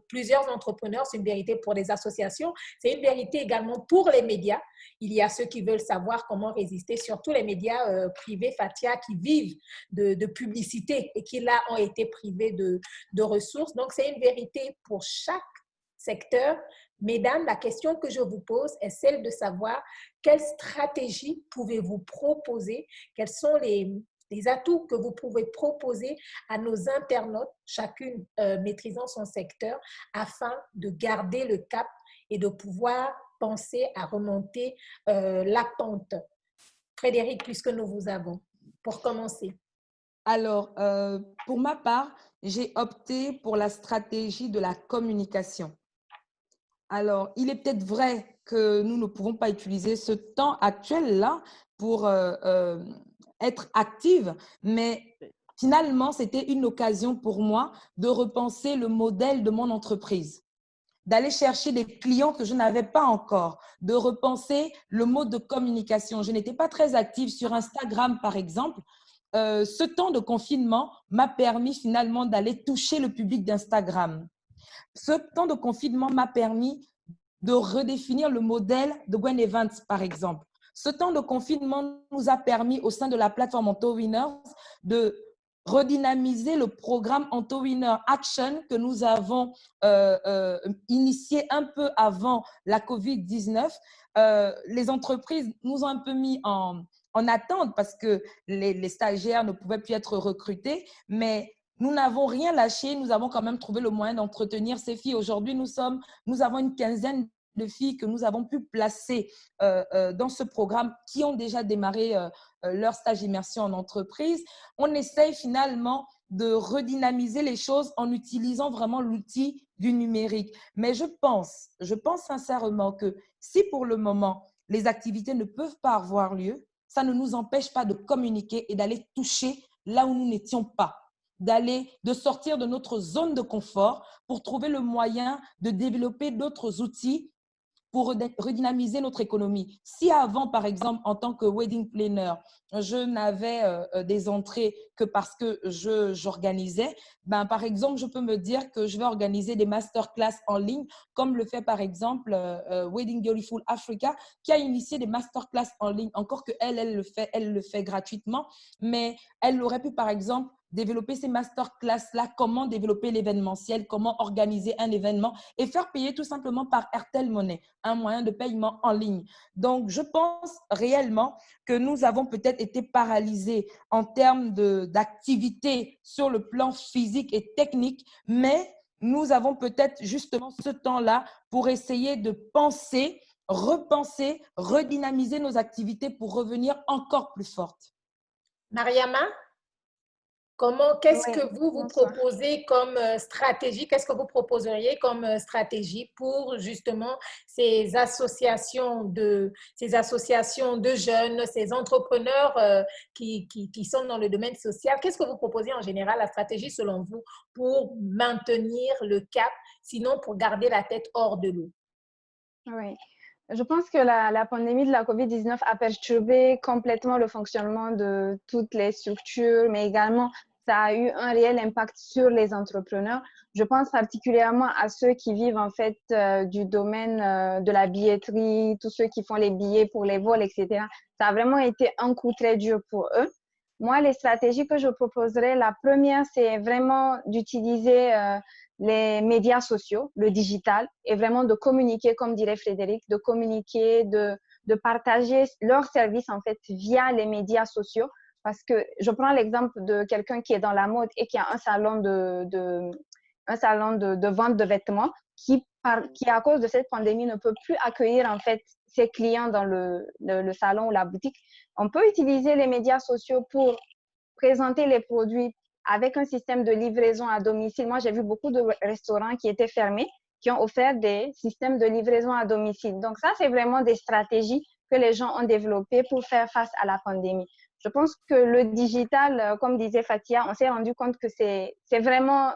plusieurs entrepreneurs, c'est une vérité pour les associations, c'est une vérité également pour les médias. Il y a ceux qui veulent savoir comment résister, surtout les médias privés, Fatia, qui vivent de publicité et qui, là, ont été privés de ressources. Donc, c'est une vérité pour chaque secteur. Mesdames, la question que je vous pose est celle de savoir quelle stratégie pouvez-vous proposer, quels sont les atouts que vous pouvez proposer à nos internautes, chacune maîtrisant son secteur, afin de garder le cap et de pouvoir penser à remonter la pente. Frédéric, puisque nous vous avons, pour commencer. Alors, pour ma part, j'ai opté pour la stratégie de la communication. Alors, il est peut-être vrai que nous ne pouvons pas utiliser ce temps actuel-là pour être active, mais finalement, c'était une occasion pour moi de repenser le modèle de mon entreprise, d'aller chercher des clients que je n'avais pas encore, de repenser le mode de communication. Je n'étais pas très active sur Instagram, par exemple. Ce temps de confinement m'a permis finalement d'aller toucher le public d'Instagram. Ce temps de confinement m'a permis de redéfinir le modèle de Gwen Evans, par exemple. Ce temps de confinement nous a permis, au sein de la plateforme Antowiners, de redynamiser le programme Antowinner Action que nous avons initié un peu avant la COVID-19. Les entreprises nous ont un peu mis en attente parce que les stagiaires ne pouvaient plus être recrutés, mais nous n'avons rien lâché, nous avons quand même trouvé le moyen d'entretenir ces filles. Aujourd'hui, nous avons une quinzaine de filles que nous avons pu placer dans ce programme qui ont déjà démarré leur stage immersion en entreprise. On essaye finalement de redynamiser les choses en utilisant vraiment l'outil du numérique. Mais je pense sincèrement que si pour le moment, les activités ne peuvent pas avoir lieu, ça ne nous empêche pas de communiquer et d'aller toucher là où nous n'étions pas, de sortir de notre zone de confort pour trouver le moyen de développer d'autres outils pour redynamiser notre économie. Si avant, par exemple, en tant que wedding planner, je n'avais des entrées que parce que j'organisais, par exemple, je peux me dire que je vais organiser des masterclass en ligne, comme le fait par exemple Wedding Beautiful Africa, qui a initié des masterclass en ligne, encore qu'elle le fait gratuitement, mais elle aurait pu par exemple développer ces masterclass-là, comment développer l'événementiel, comment organiser un événement et faire payer tout simplement par Airtel Money, un moyen de paiement en ligne. Donc, je pense réellement que nous avons peut-être été paralysés en termes d'activité sur le plan physique et technique, mais nous avons peut-être justement ce temps-là pour essayer de penser, repenser, redynamiser nos activités pour revenir encore plus fortes. Mariama, qu'est-ce que vous proposez comme stratégie, qu'est-ce que vous proposeriez comme stratégie pour justement ces associations de jeunes, ces entrepreneurs qui sont dans le domaine social? Qu'est-ce que vous proposez en général, la stratégie selon vous, pour maintenir le cap, sinon pour garder la tête hors de l'eau? Oui. Je pense que la pandémie de la COVID-19 a perturbé complètement le fonctionnement de toutes les structures, mais également ça a eu un réel impact sur les entrepreneurs. Je pense particulièrement à ceux qui vivent en fait du domaine de la billetterie, tous ceux qui font les billets pour les vols, etc. Ça a vraiment été un coup très dur pour eux. Moi, les stratégies que je proposerais, la première, c'est vraiment d'utiliser les médias sociaux, le digital, et vraiment de communiquer, comme dirait Frédéric, de communiquer, de partager leurs services en fait via les médias sociaux. Parce que je prends l'exemple de quelqu'un qui est dans la mode et qui a un salon de vente de vêtements qui, à cause de cette pandémie, ne peut plus accueillir en fait ses clients dans le salon ou la boutique. On peut utiliser les médias sociaux pour présenter les produits avec un système de livraison à domicile. Moi, j'ai vu beaucoup de restaurants qui étaient fermés qui ont offert des systèmes de livraison à domicile. Donc ça, c'est vraiment des stratégies que les gens ont développées pour faire face à la pandémie. Je pense que le digital, comme disait Fatia, on s'est rendu compte que c'est vraiment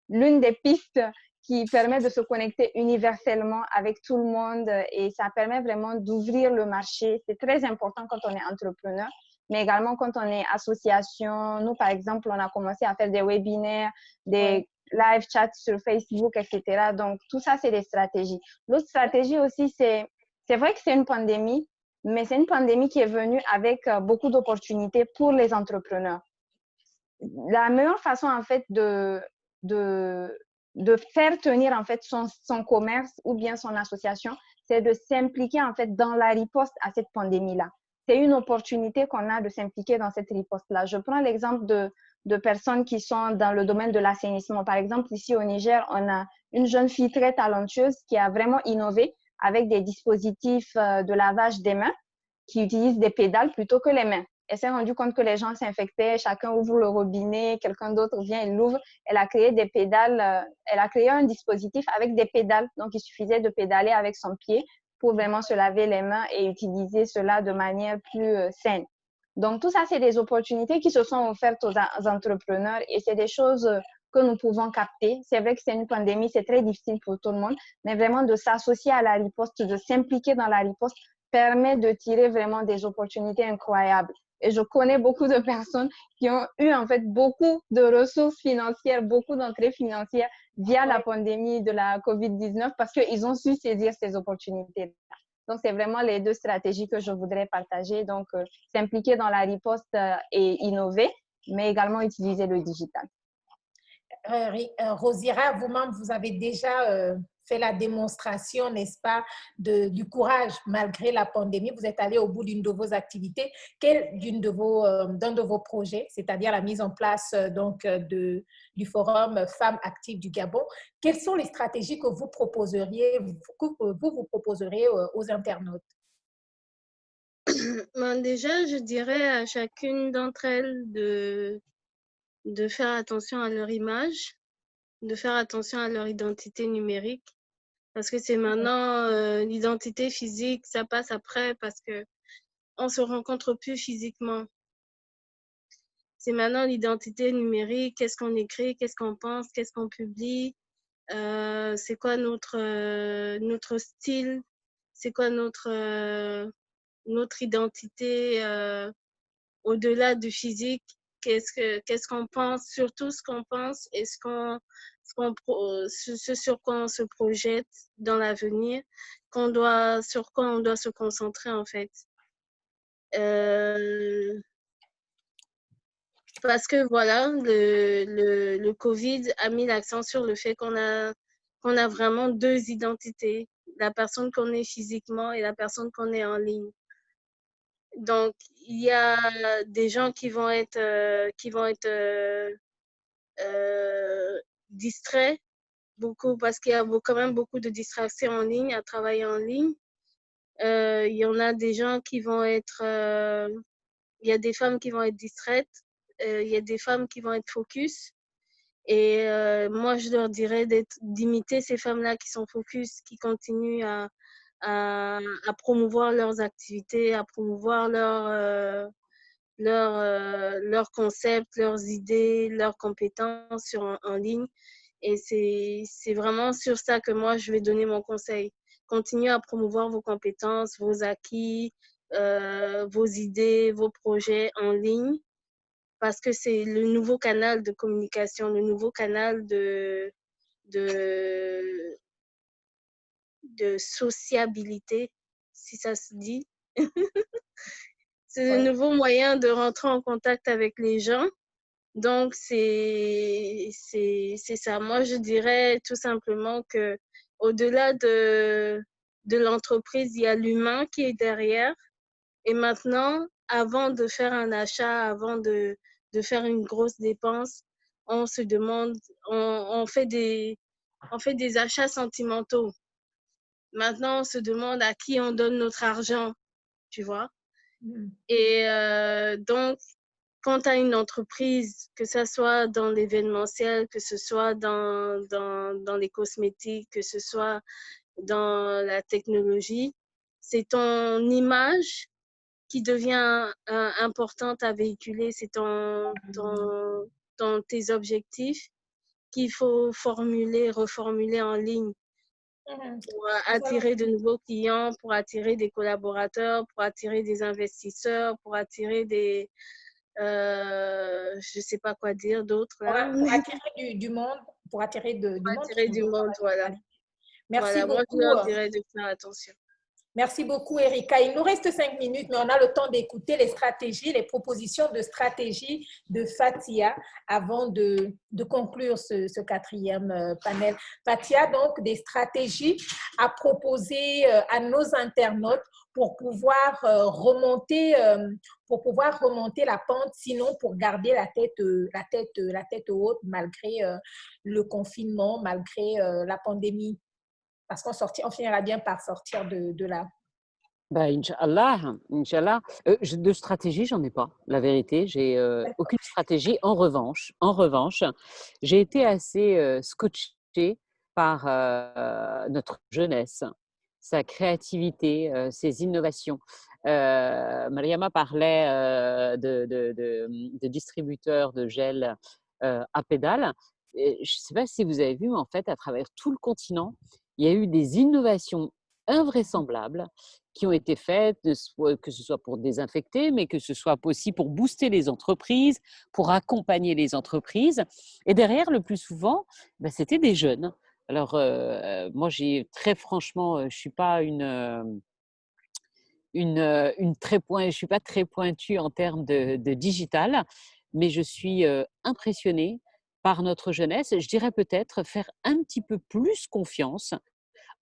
l'une des pistes qui permet de se connecter universellement avec tout le monde et ça permet vraiment d'ouvrir le marché. C'est très important quand on est entrepreneur, mais également quand on est association. Nous, par exemple, on a commencé à faire des webinaires, des live chats sur Facebook, etc. Donc, tout ça, c'est des stratégies. L'autre stratégie aussi, c'est vrai que c'est une pandémie, mais c'est une pandémie qui est venue avec beaucoup d'opportunités pour les entrepreneurs. La meilleure façon, en fait, de faire tenir, en fait, son commerce ou bien son association, c'est de s'impliquer, en fait, dans la riposte à cette pandémie-là. C'est une opportunité qu'on a de s'impliquer dans cette riposte-là. Je prends l'exemple de personnes qui sont dans le domaine de l'assainissement. Par exemple, ici au Niger, on a une jeune fille très talentueuse qui a vraiment innové avec des dispositifs de lavage des mains qui utilisent des pédales plutôt que les mains. Elle s'est rendue compte que les gens s'infectaient, chacun ouvre le robinet, quelqu'un d'autre vient, il l'ouvre. Elle a créé des pédales, elle a créé un dispositif avec des pédales. Donc, il suffisait de pédaler avec son pied pour vraiment se laver les mains et utiliser cela de manière plus saine. Donc, tout ça, c'est des opportunités qui se sont offertes aux entrepreneurs et c'est des choses que nous pouvons capter. C'est vrai que c'est une pandémie, c'est très difficile pour tout le monde, mais vraiment de s'associer à la riposte, de s'impliquer dans la riposte permet de tirer vraiment des opportunités incroyables. Et je connais beaucoup de personnes qui ont eu en fait beaucoup de ressources financières, beaucoup d'entrées financières via la pandémie de la COVID-19 parce qu'ils ont su saisir ces opportunités. Donc, c'est vraiment les deux stratégies que je voudrais partager. Donc, s'impliquer dans la riposte et innover, mais également utiliser le digital. Rosira, vous-même, vous avez déjà fait la démonstration, n'est-ce pas, du courage malgré la pandémie. Vous êtes allé au bout d'une de vos activités, d'un de vos projets, c'est-à-dire la mise en place du Forum Femmes Actives du Gabon. Quelles sont les stratégies que vous proposeriez, vous proposeriez aux internautes? Déjà, je dirais à chacune d'entre elles de faire attention à leur image, de faire attention à leur identité numérique. Parce que c'est maintenant l'identité physique, ça passe après parce que on se rencontre plus physiquement. C'est maintenant l'identité numérique, qu'est-ce qu'on écrit, qu'est-ce qu'on pense, qu'est-ce qu'on publie, c'est quoi notre style, c'est quoi notre identité au-delà du physique, qu'est-ce qu'on pense, surtout ce qu'on pense et ce sur quoi on se projette dans l'avenir, sur quoi on doit se concentrer en fait. Parce que voilà, le Covid a mis l'accent sur le fait qu'on a vraiment deux identités, la personne qu'on est physiquement et la personne qu'on est en ligne. Donc, il y a des gens qui vont être distraits, beaucoup, parce qu'il y a quand même beaucoup de distractions en ligne, à travailler en ligne. Il y en a des gens qui vont être... il y a des femmes qui vont être distraites, il y a des femmes qui vont être focus. Et moi, je leur dirais d'imiter ces femmes-là qui sont focus, qui continuent à promouvoir leurs activités, à promouvoir leurs concepts, leurs idées, leurs compétences en ligne. Et c'est vraiment sur ça que moi, je vais donner mon conseil. Continuez à promouvoir vos compétences, vos acquis, vos idées, vos projets en ligne, parce que c'est le nouveau canal de communication, le nouveau canal de sociabilité, si ça se dit. C'est le nouveau moyen de rentrer en contact avec les gens. Donc, c'est ça. Moi, je dirais tout simplement que au-delà de l'entreprise, il y a l'humain qui est derrière. Et maintenant, avant de faire un achat, avant de faire une grosse dépense, on se demande, on fait des achats sentimentaux. Maintenant, on se demande à qui on donne notre argent, tu vois. Et donc, quand tu as une entreprise, que ce soit dans l'événementiel, que ce soit dans dans les cosmétiques, que ce soit dans la technologie. C'est ton image qui devient importante à véhiculer, c'est tes objectifs qu'il faut formuler, reformuler en ligne pour attirer de nouveaux clients, pour attirer des collaborateurs, pour attirer des investisseurs, pour attirer des... je ne sais pas quoi dire d'autre là. Pour attirer du monde, pour attirer du monde. Attirer du monde, voilà. Merci voilà, beaucoup. Moi, je leur dirais de faire attention. Merci beaucoup, Erika. Il nous reste 5 minutes, mais on a le temps d'écouter les stratégies, les propositions de stratégie de Fatia avant de conclure ce 4e panel. Fatia, donc, des stratégies à proposer à nos internautes pour pouvoir remonter la pente, sinon pour garder la tête haute malgré le confinement, malgré la pandémie. Parce qu'on finira bien par sortir de là. Ben, Inch'Allah. De stratégie, j'en ai pas, la vérité. J'ai aucune stratégie. En revanche, j'ai été assez scotchée par notre jeunesse, sa créativité, ses innovations. Mariama parlait de distributeurs de gel à pédales. Je ne sais pas si vous avez vu, mais en fait, à travers tout le continent, il y a eu des innovations invraisemblables qui ont été faites, que ce soit pour désinfecter, mais que ce soit aussi pour booster les entreprises, pour accompagner les entreprises. Et derrière, le plus souvent, c'était des jeunes. Alors, moi, très franchement, je ne suis pas je suis pas très pointue en termes de digital, mais je suis impressionnée par notre jeunesse. Je dirais peut-être faire un petit peu plus confiance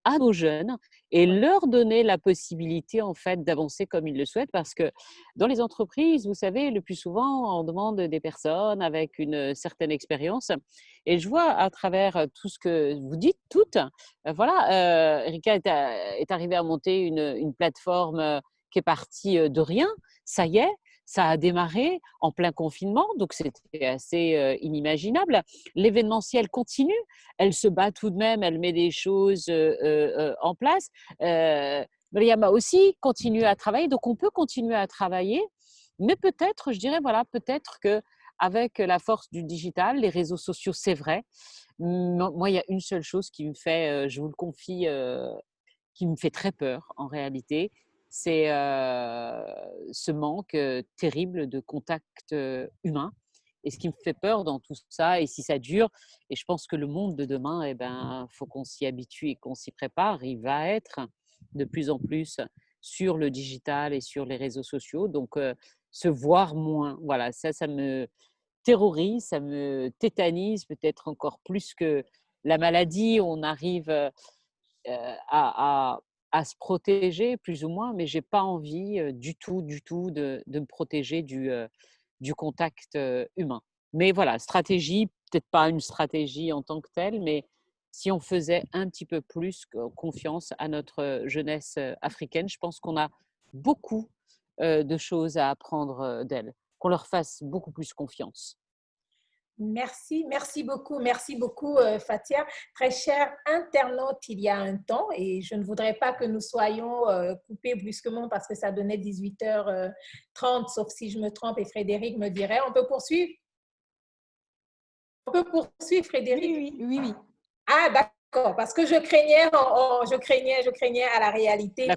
à nos jeunes et leur donner la possibilité en fait d'avancer comme ils le souhaitent, parce que dans les entreprises, vous savez, le plus souvent on demande des personnes avec une certaine expérience, et je vois à travers tout ce que vous dites toutes, Erika est arrivée à monter une plateforme qui est partie de rien, ça y est, ça a démarré en plein confinement, donc c'était assez inimaginable. L'événementiel continue, elle se bat tout de même, elle met des choses en place. Mariama aussi continue à travailler, donc on peut continuer à travailler, mais peut-être, je dirais, peut-être qu'avec la force du digital, les réseaux sociaux, c'est vrai. Moi, il y a une seule chose qui me fait, je vous le confie, qui me fait très peur en réalité, c'est ce manque terrible de contact humain. Et ce qui me fait peur dans tout ça, et si ça dure, et je pense que le monde de demain, faut qu'on s'y habitue et qu'on s'y prépare, il va être de plus en plus sur le digital et sur les réseaux sociaux. Donc, se voir moins, voilà, ça me terrorise, ça me tétanise peut-être encore plus que la maladie. On arrive à se protéger plus ou moins, mais j'ai pas envie du tout de me protéger du contact humain. Mais voilà, stratégie, peut-être pas une stratégie en tant que telle, mais si on faisait un petit peu plus confiance à notre jeunesse africaine, je pense qu'on a beaucoup de choses à apprendre d'elle, qu'on leur fasse beaucoup plus confiance. Merci beaucoup Fatia. Très cher internaute, il y a un temps, et je ne voudrais pas que nous soyons coupés brusquement parce que ça donnait 18h30, sauf si je me trompe, et Frédéric me dirait, on peut poursuivre? On peut poursuivre, Frédéric? Oui. Ah, d'accord, parce que je craignais à la réalité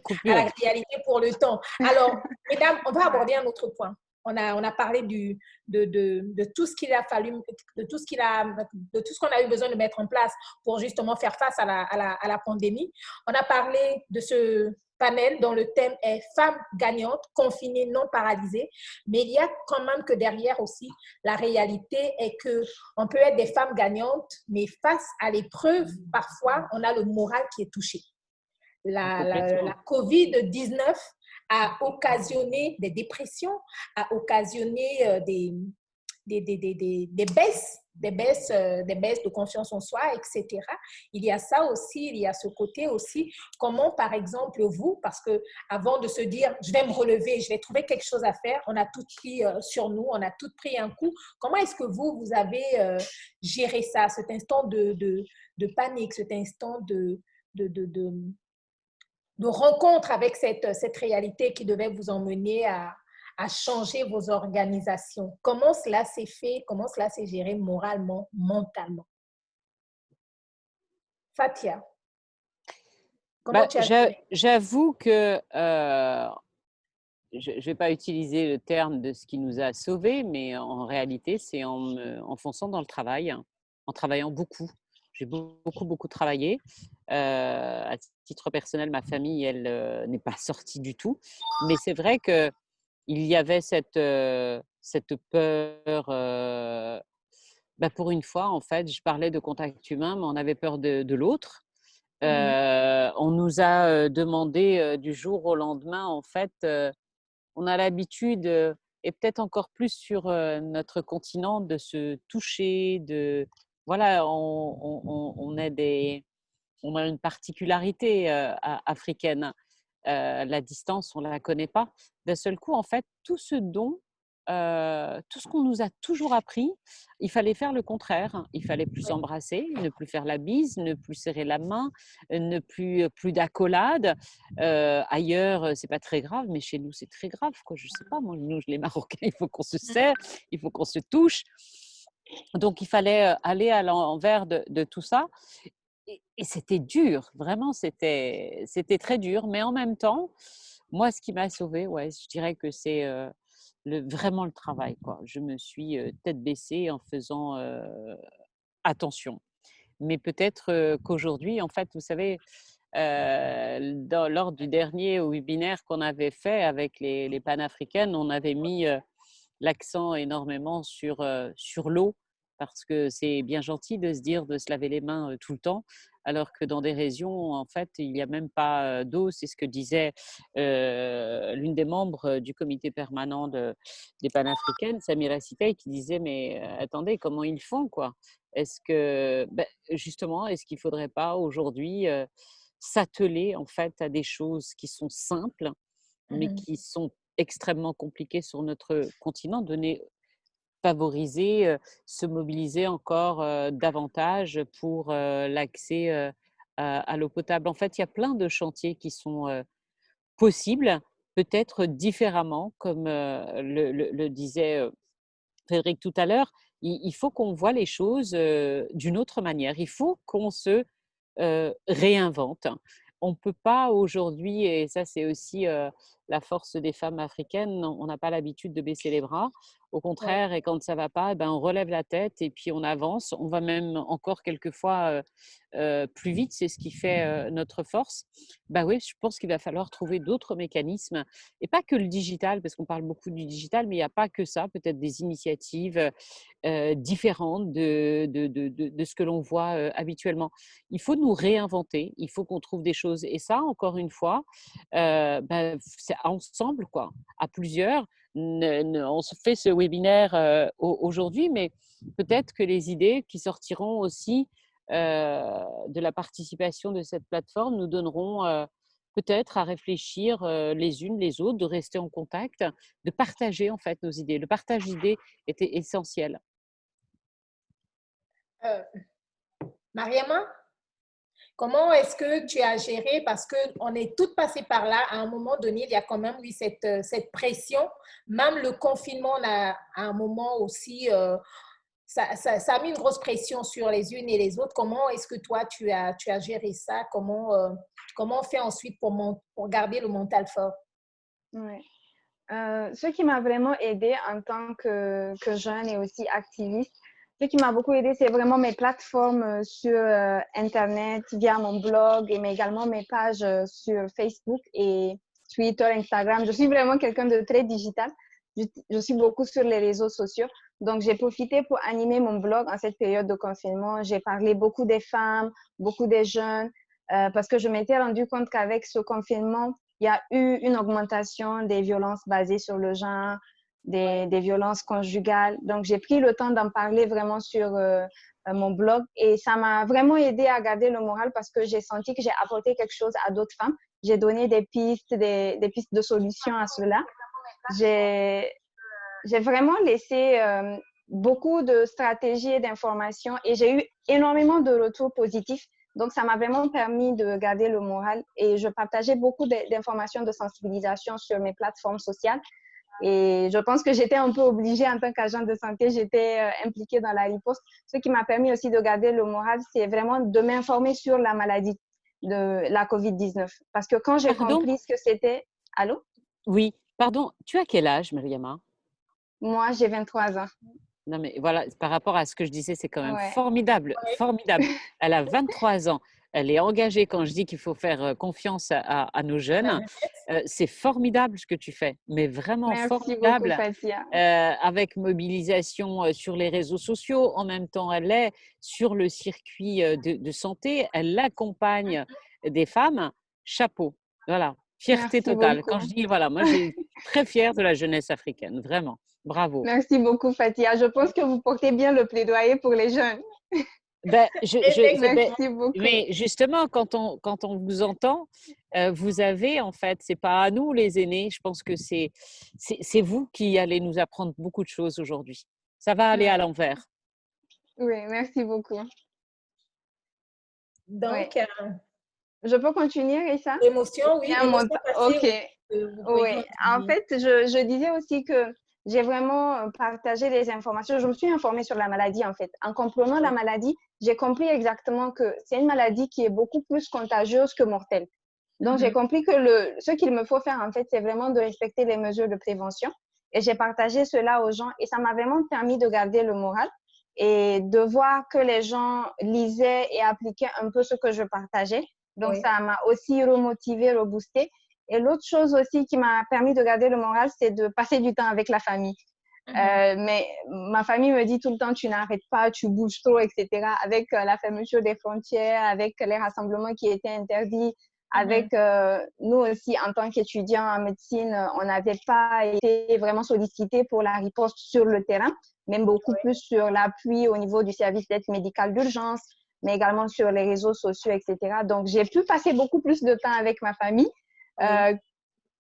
pour le temps. Alors, mesdames, on va aborder un autre point. On a parlé de tout ce qu'il a fallu, de tout ce qu'on a eu besoin de mettre en place pour justement faire face à la pandémie. On a parlé de ce panel dont le thème est Femmes gagnantes, confinées, non paralysées. Mais il y a quand même que derrière aussi, la réalité est qu'on peut être des femmes gagnantes, mais face à l'épreuve, parfois, on a le moral qui est touché. La COVID-19 a occasionné des dépressions, a occasionné des baisses, des baisses de confiance en soi, etc. Il y a ça aussi, il y a ce côté aussi. Comment, par exemple, vous, parce que avant de se dire, je vais me relever, je vais trouver quelque chose à faire, on a tout pris sur nous, on a tout pris un coup. Comment est-ce que vous avez géré ça, cet instant de panique, cet instant de rencontre avec cette réalité qui devait vous emmener à changer vos organisations? Comment cela s'est fait? Comment cela s'est géré moralement, mentalement? Fatia, comment tu as fait? J'avoue que je ne vais pas utiliser le terme de ce qui nous a sauvés, mais en réalité, c'est en fonçant dans le travail, en travaillant beaucoup. J'ai beaucoup travaillé. À titre personnel, ma famille, elle n'est pas sortie du tout. Mais c'est vrai qu'il y avait cette peur. Pour une fois, en fait, je parlais de contact humain, mais on avait peur de l'autre. On nous a demandé du jour au lendemain, en fait, on a l'habitude, et peut-être encore plus sur notre continent, de se toucher, voilà, on a une particularité africaine. La distance, on ne la connaît pas. D'un seul coup, en fait, tout ce qu'on nous a toujours appris, il fallait faire le contraire. Il fallait plus embrasser, ne plus faire la bise, ne plus serrer la main, ne plus d'accolade. Ailleurs, c'est pas très grave, mais chez nous, c'est très grave, quoi. Je sais pas, moi, nous, les Marocains, il faut qu'on se serre, il faut qu'on se touche. Donc, il fallait aller à l'envers de tout ça. Et c'était dur, vraiment, c'était très dur. Mais en même temps, moi, ce qui m'a sauvée, ouais, je dirais que c'est vraiment le travail, quoi. Je me suis tête baissée en faisant attention. Mais peut-être qu'aujourd'hui, en fait, vous savez, lors du dernier webinaire qu'on avait fait avec les panafricaines, on avait mis l'accent énormément sur l'eau, parce que c'est bien gentil de se dire de se laver les mains tout le temps, alors que dans des régions, en fait, il n'y a même pas d'eau. C'est ce que disait l'une des membres du comité permanent des panafricaines, Samira Sitey, qui disait, mais attendez, comment ils font, quoi? Est-ce que, justement, est-ce qu'il ne faudrait pas aujourd'hui s'atteler, en fait, à des choses qui sont simples, mais qui sont extrêmement compliquées sur notre continent, favoriser, se mobiliser encore davantage pour l'accès à l'eau potable. En fait, il y a plein de chantiers qui sont possibles, peut-être différemment, comme le disait Frédéric tout à l'heure. Il faut qu'on voit les choses d'une autre manière. Il faut qu'on se réinvente. On ne peut pas aujourd'hui, et ça c'est aussi la force des femmes africaines, on n'a pas l'habitude de baisser les bras. Au contraire, et quand ça ne va pas, on relève la tête et puis on avance. On va même encore quelquefois plus vite, c'est ce qui fait notre force. Oui, je pense qu'il va falloir trouver d'autres mécanismes, et pas que le digital, parce qu'on parle beaucoup du digital, mais il n'y a pas que ça, peut-être des initiatives différentes de ce que l'on voit habituellement. Il faut nous réinventer, il faut qu'on trouve des choses. Et ça, encore une fois, c'est ensemble, quoi, à plusieurs. On se fait ce webinaire aujourd'hui, mais peut-être que les idées qui sortiront aussi de la participation de cette plateforme nous donneront peut-être à réfléchir les unes les autres, de rester en contact, de partager en fait nos idées. Le partage d'idées était essentiel. Mariama, comment est-ce que tu as géré? Parce qu'on est toutes passées par là. À un moment donné, il y a quand même eu cette pression. Même le confinement, à un moment aussi, ça a mis une grosse pression sur les unes et les autres. Comment est-ce que toi, tu as géré ça? Comment on fait ensuite pour garder le mental fort? Ouais. Ce qui m'a vraiment aidée en tant que jeune et aussi activiste, ce qui m'a beaucoup aidée, c'est vraiment mes plateformes sur Internet, via mon blog, mais également mes pages sur Facebook et Twitter, Instagram. Je suis vraiment quelqu'un de très digital. Je suis beaucoup sur les réseaux sociaux. Donc, j'ai profité pour animer mon blog en cette période de confinement. J'ai parlé beaucoup des femmes, beaucoup des jeunes, parce que je m'étais rendu compte qu'avec ce confinement, il y a eu une augmentation des violences basées sur le genre, des violences conjugales. Donc, j'ai pris le temps d'en parler vraiment sur mon blog et ça m'a vraiment aidé à garder le moral parce que j'ai senti que j'ai apporté quelque chose à d'autres femmes. J'ai donné des pistes de solutions à cela. J'ai vraiment laissé beaucoup de stratégies et d'informations et j'ai eu énormément de retours positifs. Donc, ça m'a vraiment permis de garder le moral et je partageais beaucoup d'informations de sensibilisation sur mes plateformes sociales. Et je pense que j'étais un peu obligée en tant qu'agent de santé, j'étais impliquée dans la riposte. Ce qui m'a permis aussi de garder le moral, c'est vraiment de m'informer sur la maladie de la COVID-19. Parce que quand j'ai Pardon? compris ce que c'était... Allô? Oui, pardon, tu as quel âge, Mariama? Moi, j'ai 23 ans. Non, mais voilà, par rapport à ce que je disais, c'est quand même Ouais. formidable, formidable. Elle a 23 ans. Elle est engagée quand je dis qu'il faut faire confiance à nos jeunes. C'est formidable ce que tu fais, mais vraiment Merci beaucoup, formidable. Fatia. Avec mobilisation sur les réseaux sociaux. En même temps, elle est sur le circuit de santé. Elle accompagne des femmes. Chapeau. Voilà. Fierté Merci totale. beaucoup. Quand je dis, voilà, moi, je suis très fière de la jeunesse africaine. Vraiment. Bravo. Merci beaucoup, Fatia. Je pense que vous portez bien le plaidoyer pour les jeunes. Ben, Merci beaucoup. mais justement, quand on vous entend, vous avez en fait, c'est pas à nous les aînés, je pense que c'est vous qui allez nous apprendre beaucoup de choses aujourd'hui. Ça va aller à l'envers. Oui, merci beaucoup. Donc, Oui. Je peux continuer, Issa? émotion, oui, émotion Ok. vous pouvez Oui, en continuer. fait, je disais aussi que j'ai vraiment partagé les informations. Je me suis informée sur la maladie, en fait. En comprenant la maladie, j'ai compris exactement que c'est une maladie qui est beaucoup plus contagieuse que mortelle. Donc, j'ai compris que ce qu'il me faut faire, en fait, c'est vraiment de respecter les mesures de prévention. Et j'ai partagé cela aux gens et ça m'a vraiment permis de garder le moral et de voir que les gens lisaient et appliquaient un peu ce que je partageais. Donc, ça m'a aussi remotivé, reboosté. Et l'autre chose aussi qui m'a permis de garder le moral, c'est de passer du temps avec la famille. Mais ma famille me dit tout le temps, tu n'arrêtes pas, tu bouges trop, etc. Avec la fermeture des frontières, avec les rassemblements qui étaient interdits, avec nous aussi, en tant qu'étudiants en médecine, on n'avait pas été vraiment sollicités pour la riposte sur le terrain, même beaucoup plus sur l'appui au niveau du service d'aide médicale d'urgence, mais également sur les réseaux sociaux, etc. Donc, j'ai pu passer beaucoup plus de temps avec ma famille.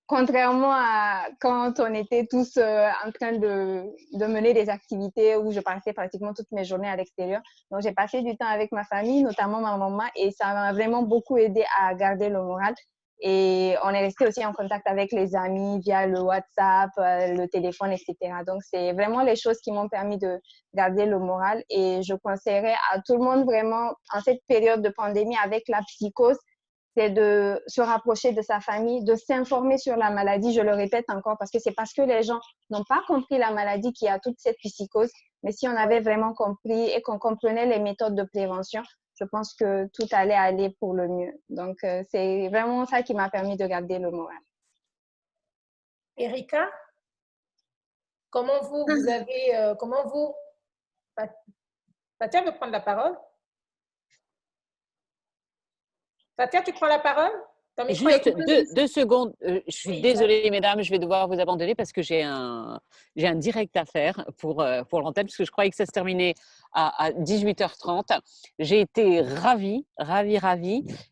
Contrairement à quand on était tous en train de mener des activités où je passais pratiquement toutes mes journées à l'extérieur. Donc, j'ai passé du temps avec ma famille, notamment ma maman, et ça m'a vraiment beaucoup aidé à garder le moral. Et on est resté aussi en contact avec les amis via le WhatsApp, le téléphone, etc. Donc, c'est vraiment les choses qui m'ont permis de garder le moral. Et je conseillerais à tout le monde vraiment, en cette période de pandémie, avec la psychose, c'est de se rapprocher de sa famille, de s'informer sur la maladie. Je le répète encore parce que c'est parce que les gens n'ont pas compris la maladie qu'il y a toute cette psychose. Mais si on avait vraiment compris et qu'on comprenait les méthodes de prévention, je pense que tout allait aller pour le mieux. Donc, c'est vraiment ça qui m'a permis de garder le moral. Erika, comment vous avez, Fatia veut prendre la parole? Fatia, tu prends la parole? Juste 2 secondes. Je suis désolée, mesdames, je vais devoir vous abandonner parce que j'ai un direct à faire pour l'antenne, parce que je croyais que ça se terminait à 18h30. J'ai été ravie.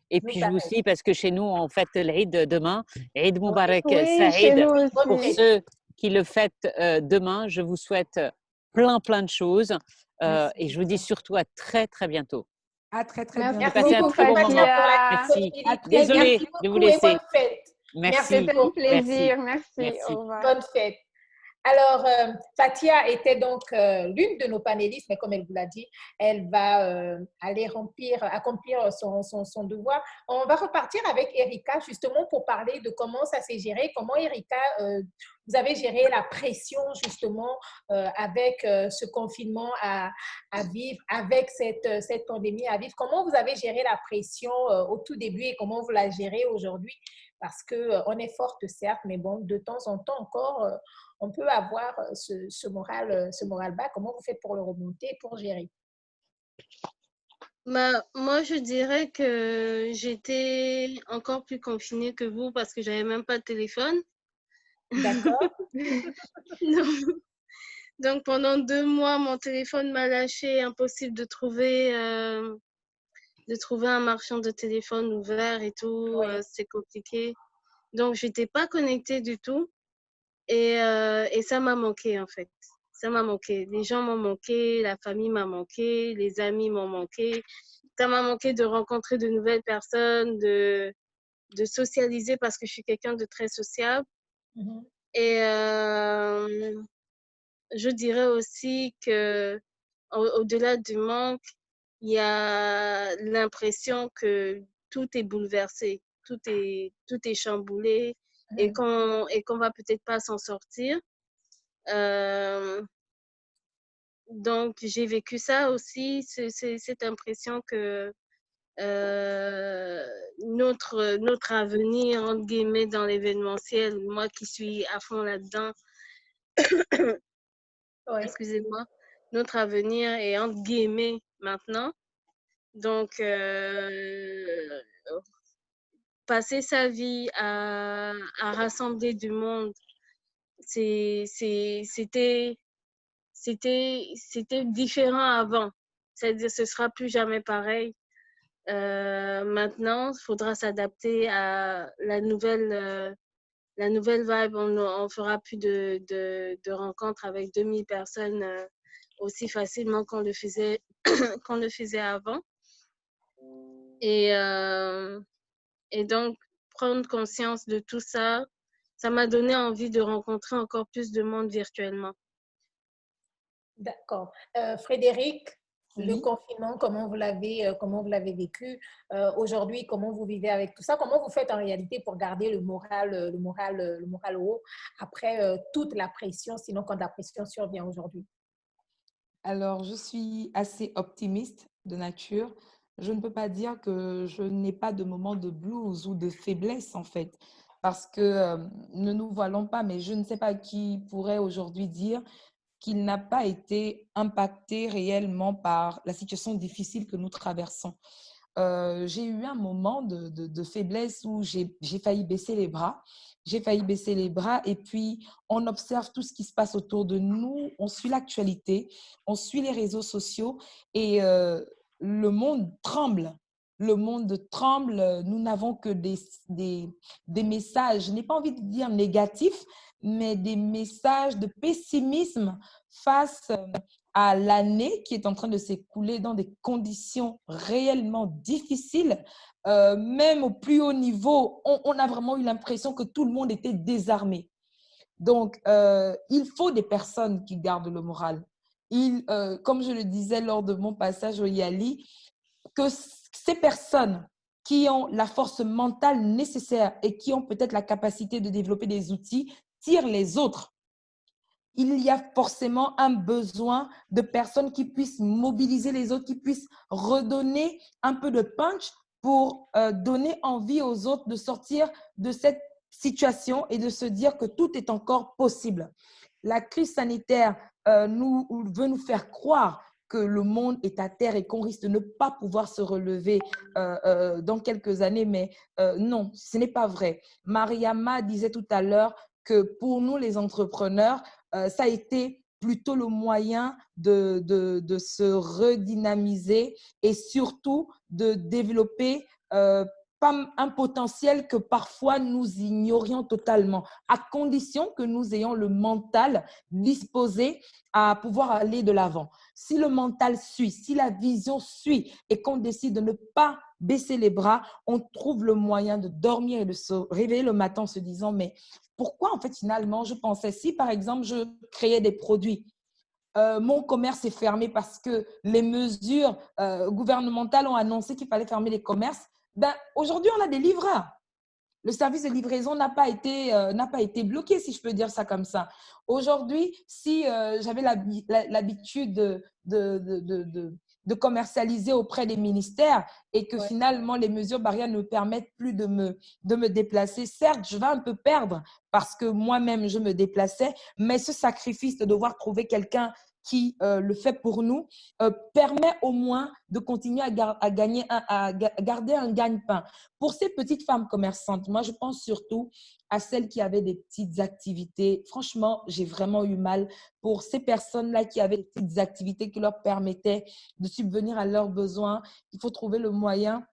Et puis, je vous dis, parce que chez nous, on fête l'Eid demain. Eid Mubarak Saïd. Pour ceux qui le fêtent demain, je vous souhaite plein de choses. Et je vous dis surtout à très, très bientôt. À très Merci bientôt. Passez un très bon moment. Merci. Désolée de vous laisser. Bonne fête. Merci. C'était un plaisir. Merci. Au revoir. Bonne fête. Alors, Fatia était donc l'une de nos panélistes, mais comme elle vous l'a dit, elle va aller accomplir son devoir. On va repartir avec Erika justement pour parler de comment ça s'est géré, comment Erika, vous avez géré la pression justement avec ce confinement à vivre, avec cette pandémie à vivre. Comment vous avez géré la pression au tout début et comment vous la gérez aujourd'hui? Parce qu'on est forte, certes, mais bon, de temps en temps encore, on peut avoir ce moral bas. Comment vous faites pour le remonter, pour gérer? Moi, je dirais que j'étais encore plus confinée que vous parce que j'avais même pas de téléphone. D'accord. Donc, pendant 2 mois, mon téléphone m'a lâché. Impossible de trouver un marchand de téléphone ouvert et tout. Oui. C'est compliqué. Donc, je n'étais pas connectée du tout. Et ça m'a manqué, en fait. Ça m'a manqué. Les gens m'ont manqué, la famille m'a manqué, les amis m'ont manqué. Ça m'a manqué de rencontrer de nouvelles personnes, de socialiser parce que je suis quelqu'un de très sociable. Mhm. Et je dirais aussi que au-delà du manque, il y a l'impression que tout est bouleversé, tout est chamboulé et qu'on va peut-être pas s'en sortir. Donc, j'ai vécu ça aussi, cette impression que notre avenir, entre guillemets, dans l'événementiel, moi qui suis à fond là-dedans, Oui. excusez-moi, notre avenir est entre guillemets maintenant. Donc, passer sa vie à rassembler du monde, c'était différent avant. C'est-à-dire, ce sera plus jamais pareil. Maintenant, il faudra s'adapter à la nouvelle vibe. On fera plus de rencontres avec 2000 personnes aussi facilement qu'on le faisait, qu'on le faisait avant. Et donc, prendre conscience de tout ça, ça m'a donné envie de rencontrer encore plus de monde virtuellement. D'accord. Frédéric, le Oui. confinement, comment vous l'avez vécu aujourd'hui, comment vous vivez avec tout ça, comment vous faites en réalité pour garder le moral haut après toute la pression, sinon quand la pression survient aujourd'hui? Alors, je suis assez optimiste de nature. Je ne peux pas dire que je n'ai pas de moments de blues ou de faiblesse, en fait, parce que, ne nous voilons pas, mais je ne sais pas qui pourrait aujourd'hui dire qu'il n'a pas été impacté réellement par la situation difficile que nous traversons. J'ai eu un moment de faiblesse où j'ai failli baisser les bras. J'ai failli baisser les bras et puis on observe tout ce qui se passe autour de nous, on suit l'actualité, on suit les réseaux sociaux et le monde tremble. Le monde tremble. Nous n'avons que des messages, je n'ai pas envie de dire négatifs, mais des messages de pessimisme face à l'année qui est en train de s'écouler dans des conditions réellement difficiles. Même au plus haut niveau, on a vraiment eu l'impression que tout le monde était désarmé. Donc, il faut des personnes qui gardent le moral. Comme je le disais lors de mon passage au Yali, que ces personnes qui ont la force mentale nécessaire et qui ont peut-être la capacité de développer des outils tirent les autres. Il y a forcément un besoin de personnes qui puissent mobiliser les autres, qui puissent redonner un peu de punch pour donner envie aux autres de sortir de cette situation et de se dire que tout est encore possible. La crise sanitaire veut nous faire croire que le monde est à terre et qu'on risque de ne pas pouvoir se relever dans quelques années, mais non, ce n'est pas vrai. Mariama disait tout à l'heure que pour nous, les entrepreneurs, ça a été plutôt le moyen de se redynamiser et surtout de développer un potentiel que parfois nous ignorions totalement, à condition que nous ayons le mental disposé à pouvoir aller de l'avant. Si le mental suit, si la vision suit et qu'on décide de ne pas baisser les bras, on trouve le moyen de dormir et de se réveiller le matin en se disant mais pourquoi en fait finalement je pensais si par exemple je créais des produits, mon commerce est fermé parce que les mesures gouvernementales ont annoncé qu'il fallait fermer les commerces, ben, aujourd'hui on a des livreurs. Le service de livraison n'a pas été bloqué, si je peux dire ça comme ça. Aujourd'hui, si j'avais l'habitude de commercialiser auprès des ministères et que finalement les mesures barrières ne me permettent plus de me déplacer, certes, je vais un peu perdre parce que moi-même, je me déplaçais, mais ce sacrifice de devoir trouver quelqu'un qui le fait pour nous, permet au moins de continuer à garder un gagne-pain. Pour ces petites femmes commerçantes, moi, je pense surtout à celles qui avaient des petites activités. Franchement, j'ai vraiment eu mal pour ces personnes-là qui avaient des petites activités qui leur permettaient de subvenir à leurs besoins. Il faut trouver le moyen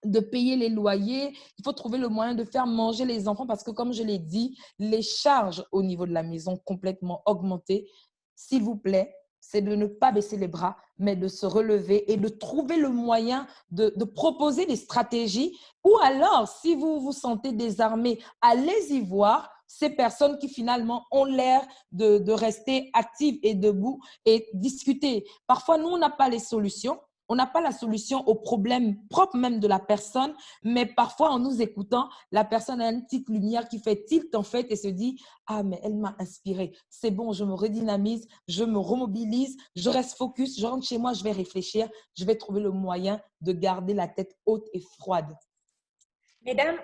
de payer les loyers, il faut trouver le moyen de faire manger les enfants parce que, comme je l'ai dit, les charges au niveau de la maison ont complètement augmenté. S'il vous plaît, c'est de ne pas baisser les bras, mais de se relever et de trouver le moyen de proposer des stratégies. Ou alors, si vous vous sentez désarmé, allez-y voir ces personnes qui finalement ont l'air de rester actives et debout et discuter. Parfois, nous, on n'a pas les solutions. On n'a pas la solution aux problèmes propres même de la personne, mais parfois, en nous écoutant, la personne a une petite lumière qui fait tilt en fait et se dit « Ah, mais elle m'a inspiré. C'est bon, je me redynamise, je me remobilise, je reste focus, je rentre chez moi, je vais réfléchir, je vais trouver le moyen de garder la tête haute et froide. » Mesdames,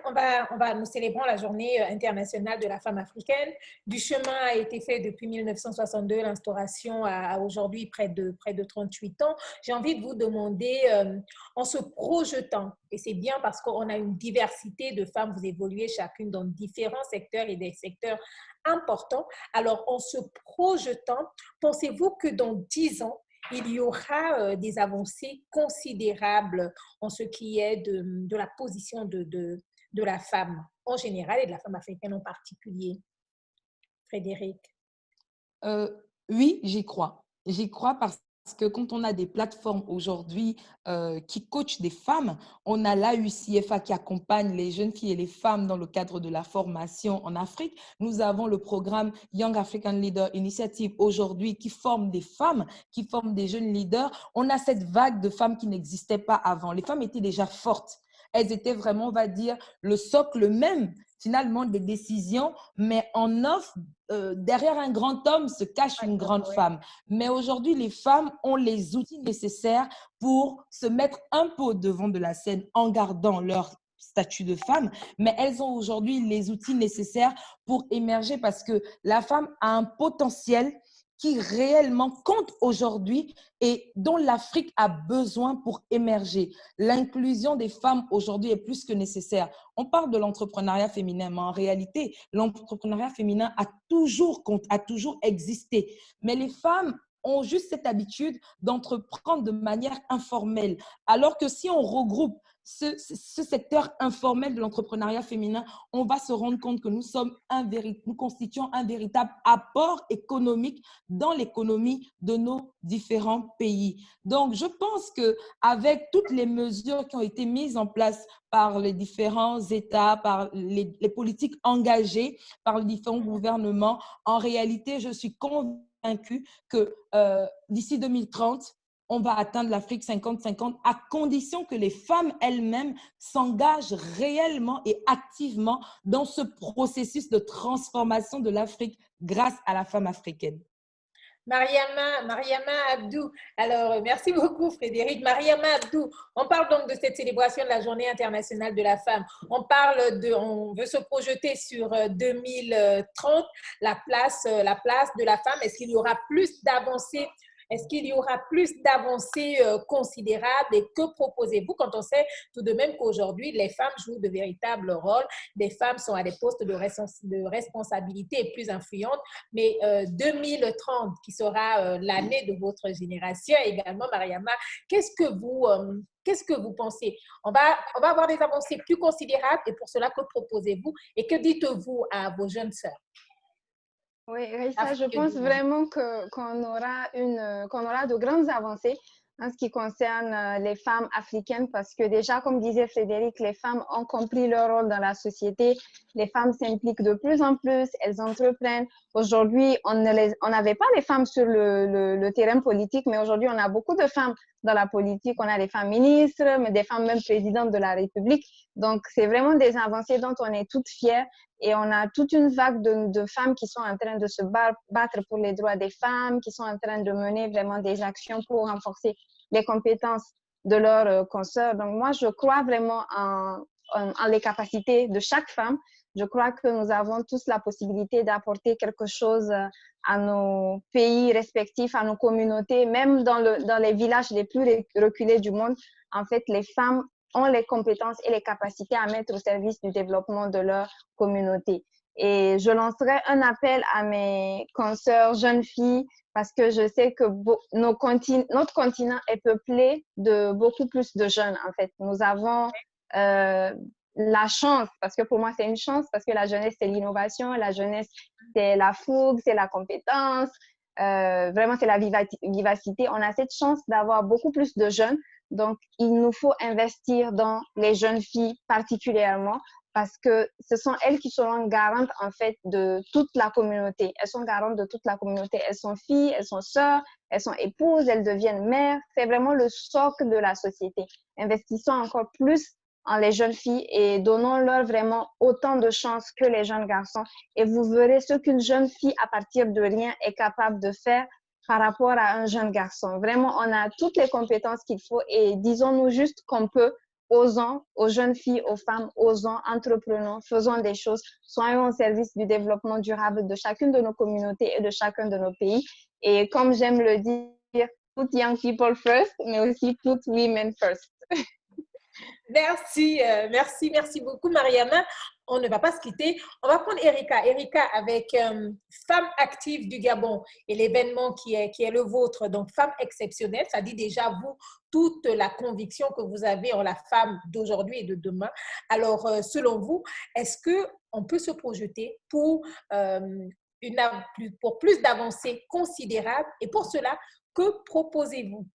nous célébrons la journée internationale de la femme africaine. Du chemin a été fait depuis 1962, l'instauration à aujourd'hui près de 38 ans. J'ai envie de vous demander, en se projetant, et c'est bien parce qu'on a une diversité de femmes, vous évoluez chacune dans différents secteurs et des secteurs importants. Alors, en se projetant, pensez-vous que dans 10 ans, il y aura des avancées considérables en ce qui est de la position de la femme en général et de la femme africaine en particulier? Frédéric? Oui, j'y crois. J'y crois parce que quand on a des plateformes aujourd'hui qui coachent des femmes, on a l'AUCFA qui accompagne les jeunes filles et les femmes dans le cadre de la formation en Afrique. Nous avons le programme Young African Leader Initiative aujourd'hui qui forme des femmes, qui forme des jeunes leaders. On a cette vague de femmes qui n'existait pas avant. Les femmes étaient déjà fortes. Elles étaient vraiment, on va dire, le socle même finalement des décisions, mais en off, derrière un grand homme se cache une grande femme. Mais aujourd'hui, les femmes ont les outils nécessaires pour se mettre un peu au devant de la scène en gardant leur statut de femme, mais elles ont aujourd'hui les outils nécessaires pour émerger parce que la femme a un potentiel qui réellement compte aujourd'hui et dont l'Afrique a besoin pour émerger. L'inclusion des femmes aujourd'hui est plus que nécessaire. On parle de l'entrepreneuriat féminin, mais en réalité, l'entrepreneuriat féminin a toujours existé. Mais les femmes ont juste cette habitude d'entreprendre de manière informelle. Alors que si on regroupe ce secteur informel de l'entrepreneuriat féminin, on va se rendre compte que nous constituons un véritable apport économique dans l'économie de nos différents pays. Donc, je pense qu'avec toutes les mesures qui ont été mises en place par les différents États, par les politiques engagées, par les différents gouvernements, en réalité, je suis convaincue que d'ici 2030, on va atteindre l'Afrique 50-50 à condition que les femmes elles-mêmes s'engagent réellement et activement dans ce processus de transformation de l'Afrique grâce à la femme africaine. Mariama Abdou. Alors, merci beaucoup Frédéric. Mariama Abdou, on parle donc de cette célébration de la Journée internationale de la femme. On veut se projeter sur 2030, la place de la femme. Est-ce qu'il y aura plus d'avancées? Est-ce qu'il y aura plus d'avancées considérables et que proposez-vous quand on sait tout de même qu'aujourd'hui, les femmes jouent de véritables rôles, des femmes sont à des postes de responsabilité plus influentes, mais 2030, qui sera l'année de votre génération également, Mariama, qu'est-ce que vous pensez? On va avoir des avancées plus considérables et pour cela, que proposez-vous et que dites-vous à vos jeunes sœurs? Oui, Raissa, je pense vraiment qu'on aura de grandes avancées en ce qui concerne les femmes africaines parce que déjà, comme disait Frédéric, les femmes ont compris leur rôle dans la société. Les femmes s'impliquent de plus en plus, elles entreprennent. Aujourd'hui, on n'avait pas les femmes sur le terrain politique, mais aujourd'hui, on a beaucoup de femmes dans la politique. On a des femmes ministres, mais des femmes même présidentes de la République. Donc, c'est vraiment des avancées dont on est toutes fières. Et on a toute une vague de femmes qui sont en train de se battre pour les droits des femmes, qui sont en train de mener vraiment des actions pour renforcer les compétences de leurs consoeurs. Donc, moi, je crois vraiment en les capacités de chaque femme Je crois que nous avons tous la possibilité d'apporter quelque chose à nos pays respectifs, à nos communautés, même dans les villages les plus reculés du monde. En fait, les femmes ont les compétences et les capacités à mettre au service du développement de leur communauté. Et je lancerai un appel à mes consoeurs jeunes filles parce que je sais que notre continent est peuplé de beaucoup plus de jeunes, en fait. Nous avons la chance, parce que pour moi, c'est une chance, parce que la jeunesse, c'est l'innovation, la jeunesse, c'est la fougue, c'est la compétence, vraiment, c'est la vivacité. On a cette chance d'avoir beaucoup plus de jeunes. Donc, il nous faut investir dans les jeunes filles particulièrement parce que ce sont elles qui seront garantes, en fait, de toute la communauté. Elles sont garantes de toute la communauté. Elles sont filles, elles sont sœurs, elles sont épouses, elles deviennent mères. C'est vraiment le socle de la société. Investissons encore plus en les jeunes filles et donnons-leur vraiment autant de chances que les jeunes garçons. Et vous verrez ce qu'une jeune fille, à partir de rien, est capable de faire par rapport à un jeune garçon. Vraiment, on a toutes les compétences qu'il faut et disons-nous juste qu'on peut. Osons, aux jeunes filles, aux femmes, osons, entreprenons, faisons des choses, soyons au service du développement durable de chacune de nos communautés et de chacun de nos pays. Et comme j'aime le dire, put young people first, mais aussi put women first. Merci, merci beaucoup, Mariama. On ne va pas se quitter. On va prendre Erika. Erika, avec Femmes actives du Gabon et l'événement qui est le vôtre, donc Femmes exceptionnelles, ça dit déjà, vous, toute la conviction que vous avez en la femme d'aujourd'hui et de demain. Alors, selon vous, est-ce qu'on peut se projeter pour plus d'avancées considérables? Et pour cela, que proposez-vous?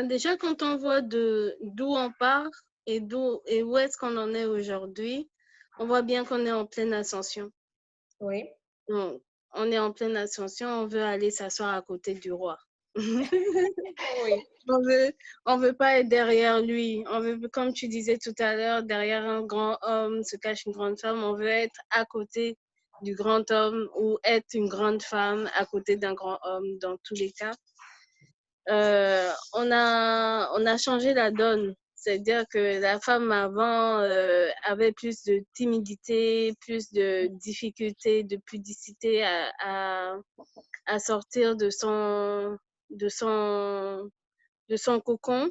Déjà, quand on voit d'où on part et où est-ce qu'on en est aujourd'hui, on voit bien qu'on est en pleine ascension. Oui. Donc, on est en pleine ascension, on veut aller s'asseoir à côté du roi. Oui. On veut pas être derrière lui. On veut, comme tu disais tout à l'heure, derrière un grand homme se cache une grande femme. On veut être à côté du grand homme ou être une grande femme à côté d'un grand homme dans tous les cas. On a changé la donne. C'est-à-dire que la femme avant avait plus de timidité, plus de difficulté, de pudicité à sortir de son cocon.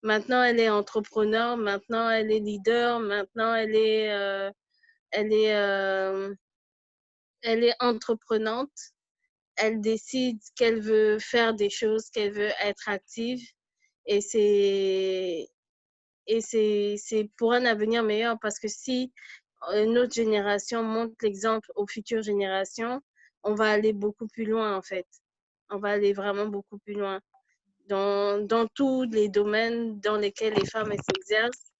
Maintenant, elle est entrepreneur. Maintenant, elle est leader. Maintenant, elle est entreprenante. Elle décide qu'elle veut faire des choses, qu'elle veut être active. Et c'est pour un avenir meilleur parce que si notre génération montre l'exemple aux futures générations, on va aller beaucoup plus loin en fait. On va aller vraiment beaucoup plus loin. Dans tous les domaines dans lesquels les femmes s'exercent,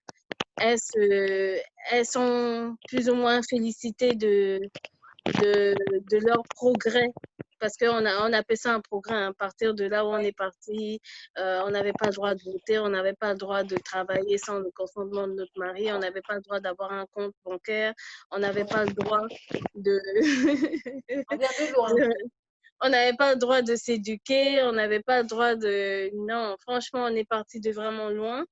elles sont plus ou moins félicitées de leur progrès. Parce qu'on appelle ça un progrès. À partir de là où on est parti, on n'avait pas le droit de voter, on n'avait pas le droit de travailler sans le consentement de notre mari, on n'avait pas le droit d'avoir un compte bancaire, on n'avait pas le droit de... On vient de loin. On n'avait pas le droit de s'éduquer, on n'avait pas le droit de... Non, franchement, on est parti de vraiment loin.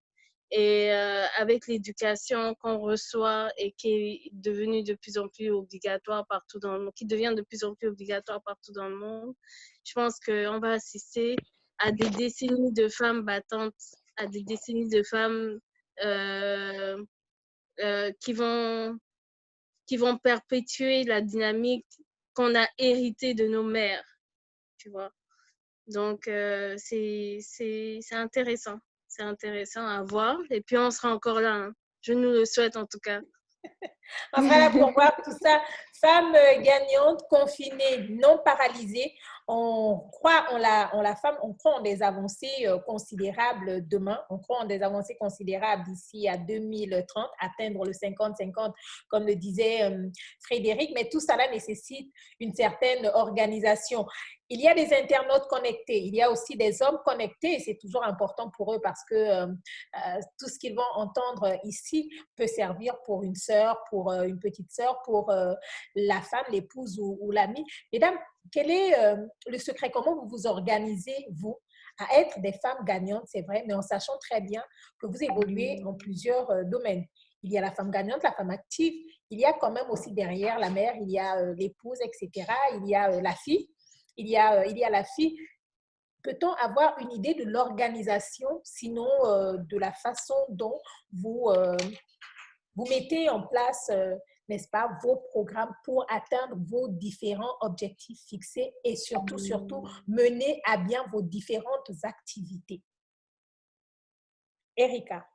Et avec l'éducation qu'on reçoit et qui est devenue de plus en plus obligatoire partout dans le monde, qui devient de plus en plus obligatoire partout dans le monde, je pense qu'on va assister à des décennies de femmes battantes, à des décennies de femmes qui vont perpétuer la dynamique qu'on a héritée de nos mères, tu vois. Donc, c'est intéressant. C'est intéressant à voir. Et puis, on sera encore là. Hein. Je nous le souhaite en tout cas. On sera là pour voir tout ça. Femmes gagnantes, confinées, non paralysées. On croit en la femme, on croit en des avancées considérables demain. On croit en des avancées considérables d'ici à 2030, atteindre le 50-50, comme le disait Frédéric. Mais tout cela nécessite une certaine organisation. Il y a des internautes connectés, il y a aussi des hommes connectés et c'est toujours important pour eux parce que tout ce qu'ils vont entendre ici peut servir pour une sœur, pour une petite sœur, pour la femme, l'épouse ou l'amie. Mesdames, quel est le secret? Comment vous vous organisez, vous, à être des femmes gagnantes, c'est vrai, mais en sachant très bien que vous évoluez en plusieurs domaines. il y a la femme gagnante, la femme active, il y a quand même aussi derrière la mère, il y a l'épouse, etc. Il y a la fille, il y a la fille. Peut-on avoir une idée de l'organisation, sinon de la façon dont vous mettez en place, n'est-ce pas, vos programmes pour atteindre vos différents objectifs fixés et surtout, mener à bien vos différentes activités? Erika.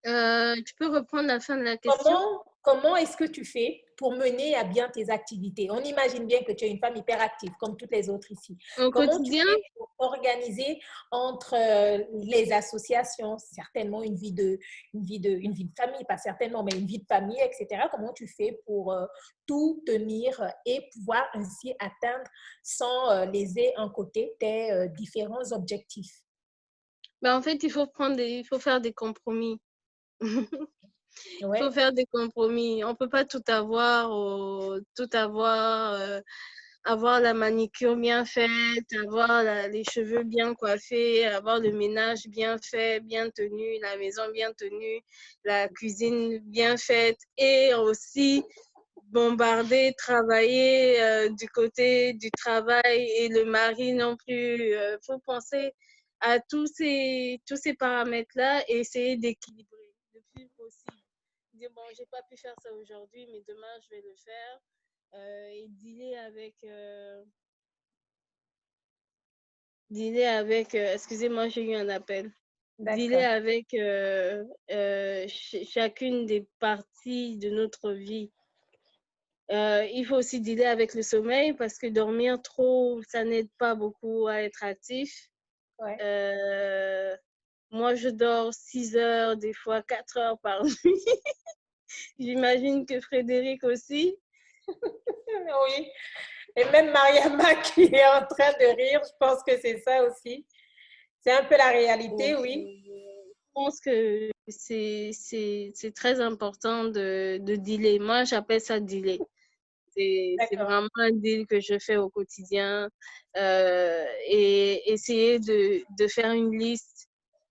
Tu peux reprendre la fin de la question? Comment est-ce que tu fais pour mener à bien tes activités? On imagine bien que tu es une femme hyperactive, comme toutes les autres ici. Comment quotidien, tu fais pour organiser entre les associations, certainement une vie de famille, pas certainement, mais une vie de famille, etc. Comment tu fais pour tout tenir et pouvoir ainsi atteindre, sans léser un côté, tes différents objectifs? Ben, en fait, il faut faire des compromis. Il faut faire des compromis. On ne peut pas tout avoir, avoir la manicure bien faite, avoir les cheveux bien coiffés, avoir le ménage bien fait, bien tenu, la maison bien tenue, la cuisine bien faite et aussi bombarder, travailler du côté du travail et le mari non plus. Faut penser à tous ces paramètres-là et essayer d'équilibrer le plus possible. Dire, bon, j'ai pas pu faire ça aujourd'hui, mais demain, je vais le faire. Et dealer avec excusez-moi, j'ai eu un appel. Dealer avec chacune des parties de notre vie. Il faut aussi dealer avec le sommeil parce que dormir trop, ça n'aide pas beaucoup à être actif. Moi, je dors 6 heures, des fois 4 heures par nuit. J'imagine que Frédéric aussi. Oui. Et même Mariama qui est en train de rire, je pense que c'est ça aussi. C'est un peu la réalité, oui. Je pense que c'est très important de dealer. Moi, j'appelle ça dealer. C'est vraiment un deal que je fais au quotidien et essayer de faire une liste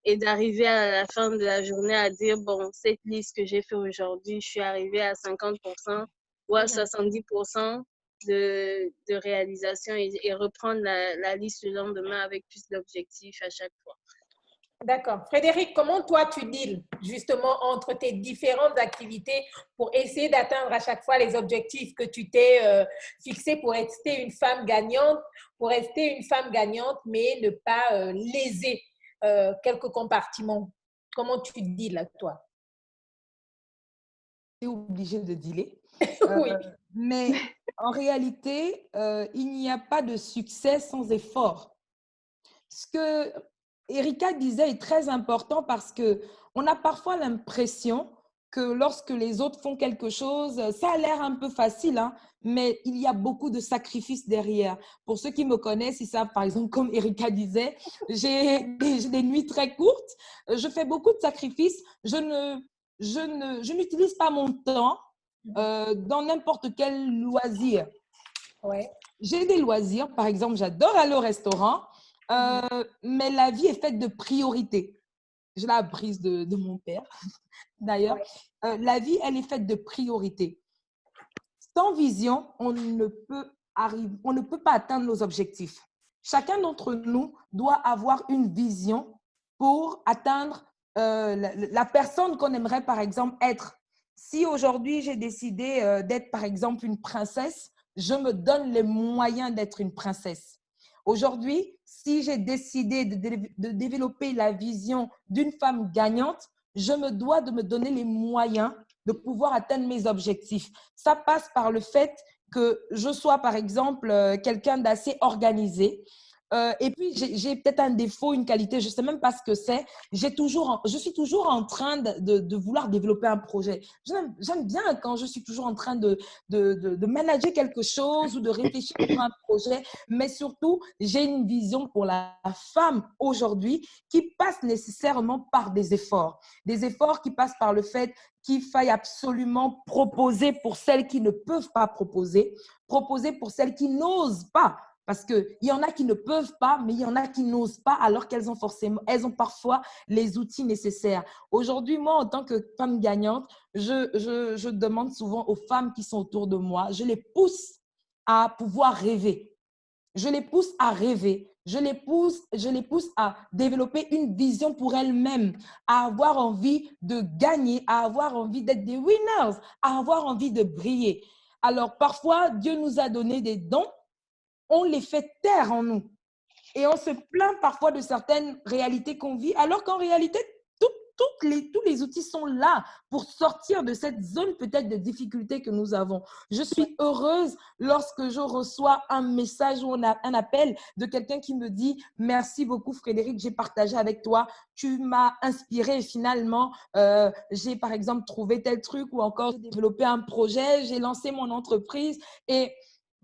et d'arriver à la fin de la journée à dire, bon, cette liste que j'ai fait aujourd'hui, je suis arrivée à 50% ou à 70% de réalisation et reprendre la liste le lendemain avec plus d'objectifs à chaque fois. D'accord. Frédéric, comment toi tu deals justement entre tes différentes activités pour essayer d'atteindre à chaque fois les objectifs que tu t'es fixés pour rester une femme gagnante, mais ne pas léser quelques compartiments? Comment tu deals toi? Tu es obligé de dealer. Oui. Mais en réalité, il n'y a pas de succès sans effort. Ce que Erika disait est très important parce qu'on a parfois l'impression que lorsque les autres font quelque chose, ça a l'air un peu facile, hein, mais il y a beaucoup de sacrifices derrière. Pour ceux qui me connaissent, ils savent, par exemple, comme Erika disait, j'ai des nuits très courtes, je fais beaucoup de sacrifices, je n'utilise pas mon temps dans n'importe quel loisir. Ouais. J'ai des loisirs, par exemple, j'adore aller au restaurant, mais la vie est faite de priorités. Je l'ai apprise de mon père, d'ailleurs. La vie, elle est faite de priorités. Sans vision, on ne peut pas atteindre nos objectifs. Chacun d'entre nous doit avoir une vision pour atteindre la personne qu'on aimerait, par exemple, être. Si aujourd'hui, j'ai décidé d'être, par exemple, une princesse, je me donne les moyens d'être une princesse. Aujourd'hui, si j'ai décidé de développer la vision d'une femme gagnante, je me dois de me donner les moyens de pouvoir atteindre mes objectifs. Ça passe par le fait que je sois, par exemple, quelqu'un d'assez organisé. Et puis, j'ai peut-être un défaut, une qualité, je ne sais même pas ce que c'est. Je suis toujours en train de vouloir développer un projet. J'aime bien quand je suis toujours en train de manager quelque chose ou de réfléchir sur un projet, mais surtout, j'ai une vision pour la femme aujourd'hui qui passe nécessairement par des efforts qui passent par le fait qu'il faille absolument proposer pour celles qui ne peuvent pas proposer pour celles qui n'osent pas. Parce qu'il y en a qui ne peuvent pas, mais il y en a qui n'osent pas alors qu'elles ont parfois les outils nécessaires. Aujourd'hui, moi, en tant que femme gagnante, je demande souvent aux femmes qui sont autour de moi, je les pousse à pouvoir rêver. Je les pousse à rêver. Je les pousse à développer une vision pour elles-mêmes, à avoir envie de gagner, à avoir envie d'être des winners, à avoir envie de briller. Alors, parfois, Dieu nous a donné des dons, on les fait taire en nous. Et on se plaint parfois de certaines réalités qu'on vit, alors qu'en réalité, tous les outils sont là pour sortir de cette zone peut-être de difficulté que nous avons. Je suis heureuse lorsque je reçois un message ou un appel de quelqu'un qui me dit « Merci beaucoup Frédéric, j'ai partagé avec toi, tu m'as inspiré finalement, j'ai par exemple trouvé tel truc ou encore j'ai développé un projet, j'ai lancé mon entreprise et… »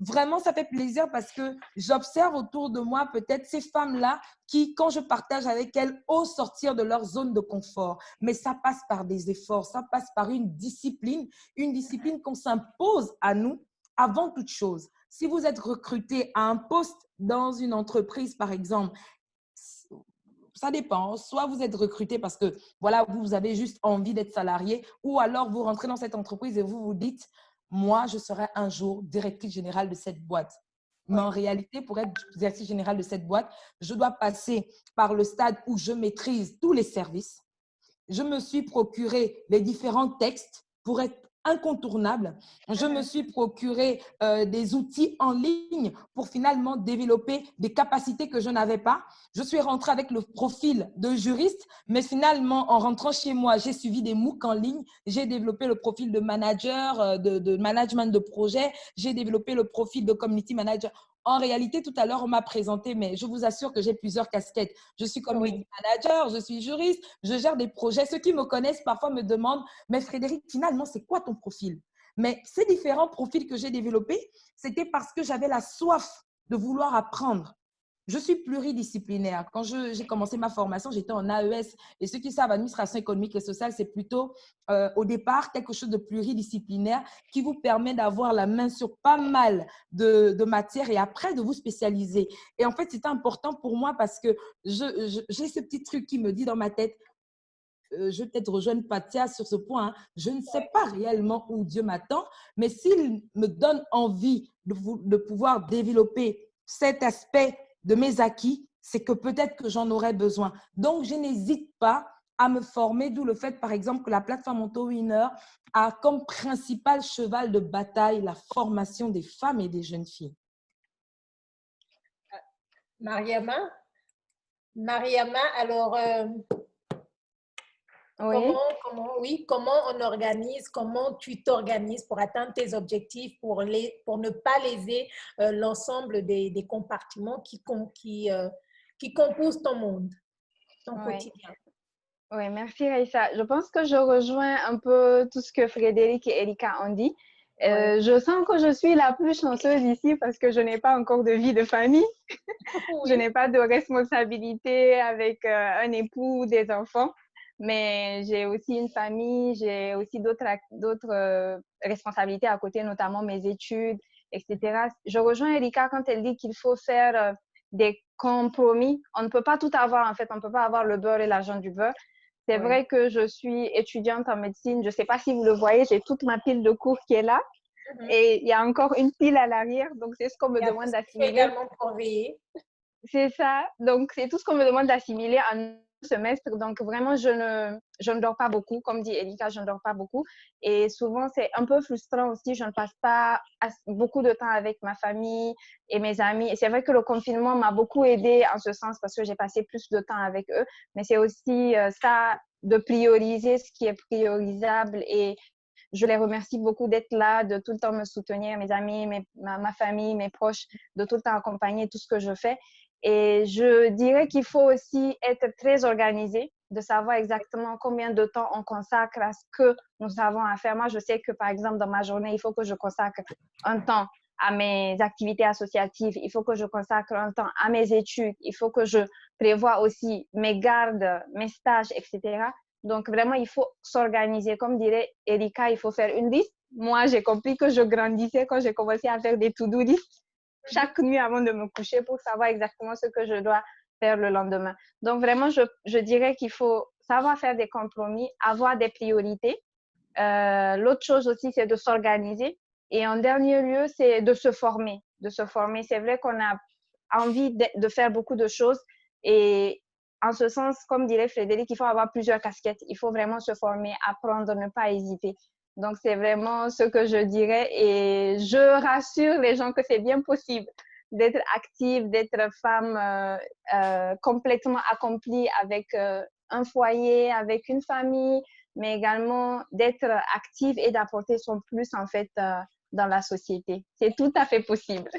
Vraiment, ça fait plaisir parce que j'observe autour de moi peut-être ces femmes-là qui, quand je partage avec elles, osent sortir de leur zone de confort. Mais ça passe par des efforts, ça passe par une discipline qu'on s'impose à nous avant toute chose. Si vous êtes recruté à un poste dans une entreprise, par exemple, ça dépend. Soit vous êtes recruté parce que voilà, vous avez juste envie d'être salarié ou alors vous rentrez dans cette entreprise et vous vous dites moi, je serai un jour directrice générale de cette boîte. Mais en réalité, pour être directrice générale de cette boîte, je dois passer par le stade où je maîtrise tous les services. Je me suis procuré les différents textes pour être incontournable. Je me suis procuré des outils en ligne pour finalement développer des capacités que je n'avais pas. Je suis rentrée avec le profil de juriste, mais finalement, en rentrant chez moi, j'ai suivi des MOOC en ligne. J'ai développé le profil de manager, de management de projet. J'ai développé le profil de community manager. En réalité, tout à l'heure, on m'a présenté, mais je vous assure que j'ai plusieurs casquettes. Je suis community manager, je suis juriste, je gère des projets. Ceux qui me connaissent parfois me demandent, mais Frédéric, finalement, c'est quoi ton profil? Mais ces différents profils que j'ai développés, c'était parce que j'avais la soif de vouloir apprendre. Je suis pluridisciplinaire. Quand j'ai commencé ma formation, j'étais en AES. Et ceux qui savent, administration économique et sociale, c'est plutôt au départ quelque chose de pluridisciplinaire qui vous permet d'avoir la main sur pas mal de matières et après de vous spécialiser. Et en fait, c'est important pour moi parce que j'ai ce petit truc qui me dit dans ma tête, je vais peut-être rejoindre Patia sur ce point, hein. Je ne sais pas réellement où Dieu m'attend, mais s'il me donne envie de pouvoir développer cet aspect de mes acquis, c'est que peut-être que j'en aurais besoin. Donc, je n'hésite pas à me former, d'où le fait, par exemple, que la plateforme OntoWinner a comme principal cheval de bataille la formation des femmes et des jeunes filles. Mariama, alors… Comment on organise, comment tu t'organises pour atteindre tes objectifs, pour ne pas léser l'ensemble des compartiments qui composent ton monde, ton quotidien. Oui, merci Raïssa. Je pense que je rejoins un peu tout ce que Frédéric et Erika ont dit. Je sens que je suis la plus chanceuse ici parce que je n'ai pas encore de vie de famille. Je n'ai pas de responsabilité avec un époux ou des enfants. Mais j'ai aussi une famille, j'ai aussi d'autres responsabilités à côté, notamment mes études, etc. Je rejoins Erika quand elle dit qu'il faut faire des compromis. On ne peut pas tout avoir, en fait. On ne peut pas avoir le beurre et l'argent du beurre. C'est vrai que je suis étudiante en médecine. Je ne sais pas si vous le voyez, j'ai toute ma pile de cours qui est là. Et il y a encore une pile à l'arrière. Donc, c'est ce qu'on me demande d'assimiler. Également surveiller. C'est ça. Donc, c'est tout ce qu'on me demande d'assimiler en semestre. Donc, vraiment, je ne dors pas beaucoup. Comme dit Erika, je ne dors pas beaucoup. Et souvent, c'est un peu frustrant aussi. Je ne passe pas beaucoup de temps avec ma famille et mes amis. Et c'est vrai que le confinement m'a beaucoup aidée en ce sens parce que j'ai passé plus de temps avec eux. Mais c'est aussi ça, de prioriser ce qui est priorisable. Et je les remercie beaucoup d'être là, de tout le temps me soutenir, mes amis, ma famille, mes proches, de tout le temps accompagner tout ce que je fais. Et je dirais qu'il faut aussi être très organisé, de savoir exactement combien de temps on consacre à ce que nous avons à faire. Moi, je sais que, par exemple, dans ma journée, il faut que je consacre un temps à mes activités associatives, il faut que je consacre un temps à mes études, il faut que je prévoie aussi mes gardes, mes stages, etc. Donc, vraiment, il faut s'organiser. Comme dirait Erika, il faut faire une liste. Moi, j'ai compris que je grandissais quand j'ai commencé à faire des to-do list. chaque nuit avant de me coucher pour savoir exactement ce que je dois faire le lendemain. Donc, vraiment, je dirais qu'il faut savoir faire des compromis, avoir des priorités. L'autre chose aussi, c'est de s'organiser. Et en dernier lieu, c'est de se former. De se former. C'est vrai qu'on a envie de faire beaucoup de choses. Et en ce sens, comme dirait Frédéric, il faut avoir plusieurs casquettes. Il faut vraiment se former, apprendre, ne pas hésiter. Donc, c'est vraiment ce que je dirais. Et je rassure les gens que c'est bien possible d'être active, d'être femme complètement accomplie avec un foyer, avec une famille, mais également d'être active et d'apporter son plus en fait dans la société. C'est tout à fait possible.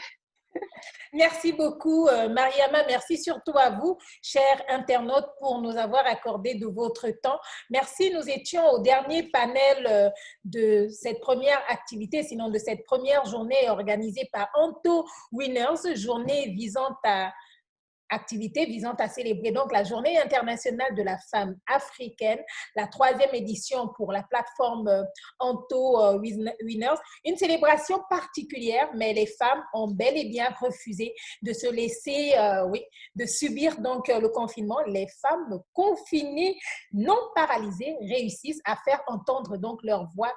Merci beaucoup, Mariama. Merci surtout à vous, chers internautes, pour nous avoir accordé de votre temps. Merci. Nous étions au dernier panel de cette première activité, sinon de cette première journée organisée par Anto Winners, journée visant à activité visant à célébrer donc la Journée internationale de la femme africaine, la 3e édition pour la plateforme Anto Winners. Une célébration particulière, mais les femmes ont bel et bien refusé de se laisser, de subir donc le confinement. Les femmes confinées, non paralysées, réussissent à faire entendre donc leur voix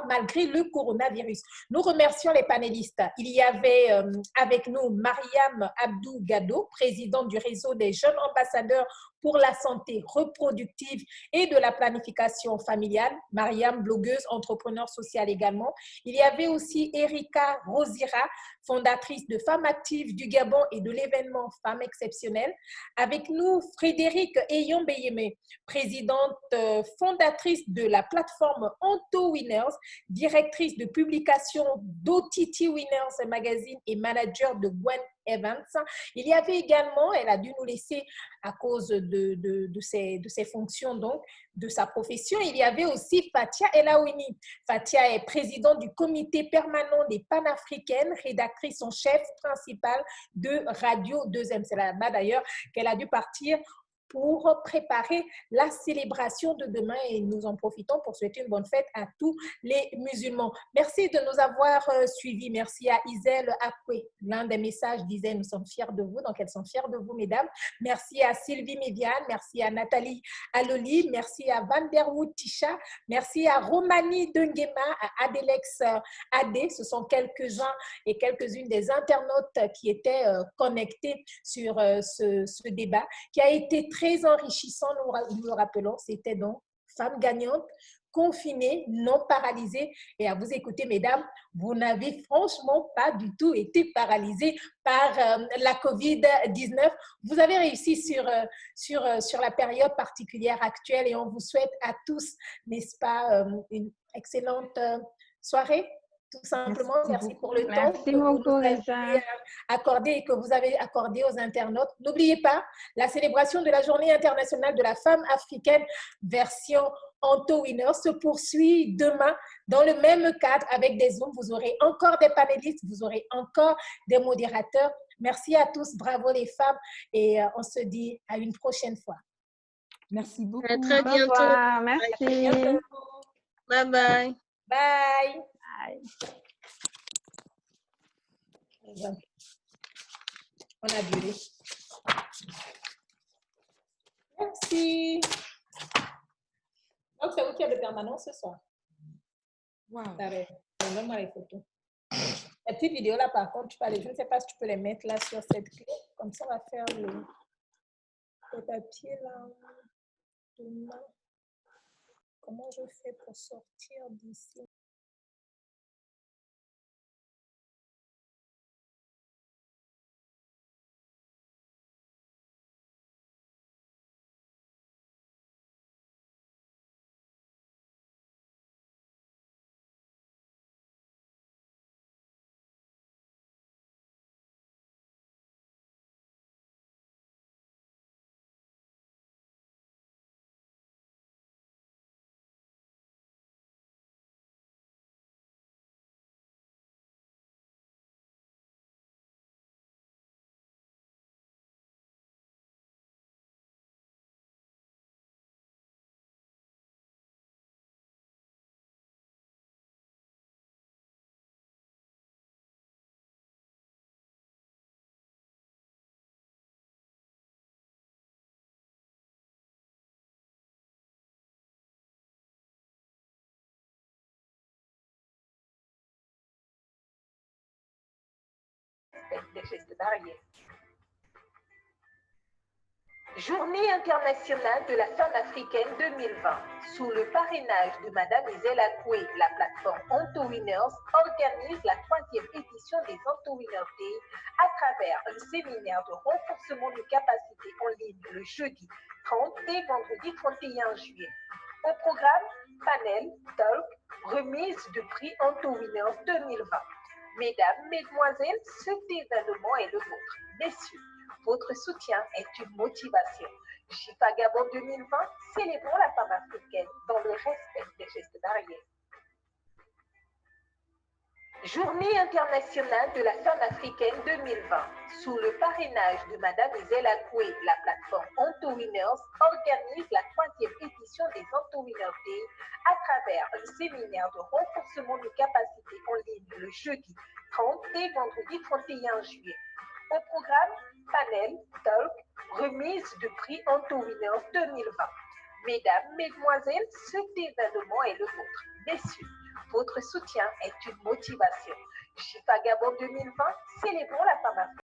malgré le coronavirus. Nous remercions les panélistes. Il y avait avec nous Mariam Abdou Gado, présidente du réseau des jeunes ambassadeurs pour la santé reproductive et de la planification familiale. Mariam, blogueuse, entrepreneur sociale également. Il y avait aussi Erika Rosira, fondatrice de Femmes Actives du Gabon et de l'événement Femmes Exceptionnelles. Avec nous, Frédéric Eyonbeyeme, présidente fondatrice de la plateforme Anto Winners, directrice de publication d'OTT Winners Magazine et manager de Gwen Evans. Il y avait également, elle a dû nous laisser à cause de ses fonctions, donc de sa profession, il y avait aussi Fatia Elaouni. Fatia est présidente du comité permanent des panafricaines, rédactrice en chef principale de Radio 2M. C'est là-bas d'ailleurs qu'elle a dû partir pour préparer la célébration de demain et nous en profitons pour souhaiter une bonne fête à tous les musulmans. Merci de nous avoir suivis. Merci à Isel Akwe. L'un des messages disait « Nous sommes fiers de vous », donc elles sont fières de vous, mesdames. Merci à Sylvie Médiane, merci à Nathalie Aloli, merci à Van der Wood Tisha, merci à Romani Dengema, à Adelex Adé. Ce sont quelques-uns et quelques-unes des internautes qui étaient connectés sur ce débat qui a été très enrichissant, nous le rappelons. C'était donc Femmes gagnantes, confinées, non paralysées. Et à vous écouter, mesdames, vous n'avez franchement pas du tout été paralysées par la COVID-19. Vous avez réussi sur la période particulière actuelle et on vous souhaite à tous, n'est-ce pas, une excellente soirée. Tout simplement, merci pour le temps que vous nous avez accordé et que vous avez accordé aux internautes. N'oubliez pas, la célébration de la Journée internationale de la femme africaine version Anto Winners se poursuit demain dans le même cadre avec des Zooms. Vous aurez encore des panélistes, vous aurez encore des modérateurs. Merci à tous, bravo les femmes et on se dit à une prochaine fois. Merci beaucoup. À très bientôt. Au revoir. Merci. Bye bye. Bye. On a duré. Merci. Donc, c'est vous qui avez le permanent ce soir. Wow. Donne-moi les photos. Les petites vidéos là, par contre, je ne sais pas si tu peux les mettre là sur cette clé. Comme ça, on va faire le papier là. Demain. Comment je fais pour sortir d'ici? respectent les gestes barrières. Journée internationale de la femme africaine 2020. Sous le parrainage de Madame Isela Koué, la plateforme Onto Winners organise la 3e édition des Onto Winners Day à travers un séminaire de renforcement de capacités en ligne le jeudi 30 et vendredi 31 juillet. Au programme, panel, talk, remise de prix Onto Winners 2020. Mesdames, Mesdemoiselles, cet événement est le vôtre. Messieurs, votre soutien est une motivation. JIFA Gabon 2020, célébrons la femme africaine dans le respect des gestes barrières. Journée internationale de la femme africaine 2020. Sous le parrainage de Madame Isela Koué, la plateforme Onto Winners organise la 3e édition des Onto Winners Day à travers un séminaire de renforcement de capacités en ligne le jeudi 30 et vendredi 31 juillet. Au programme, panel, talk, remise de prix Onto Winners 2020. Mesdames, Mesdemoiselles, cet événement est le vôtre. Messieurs, votre soutien est une motivation. JIFA Gabon 2020, célébrons la femme africaine.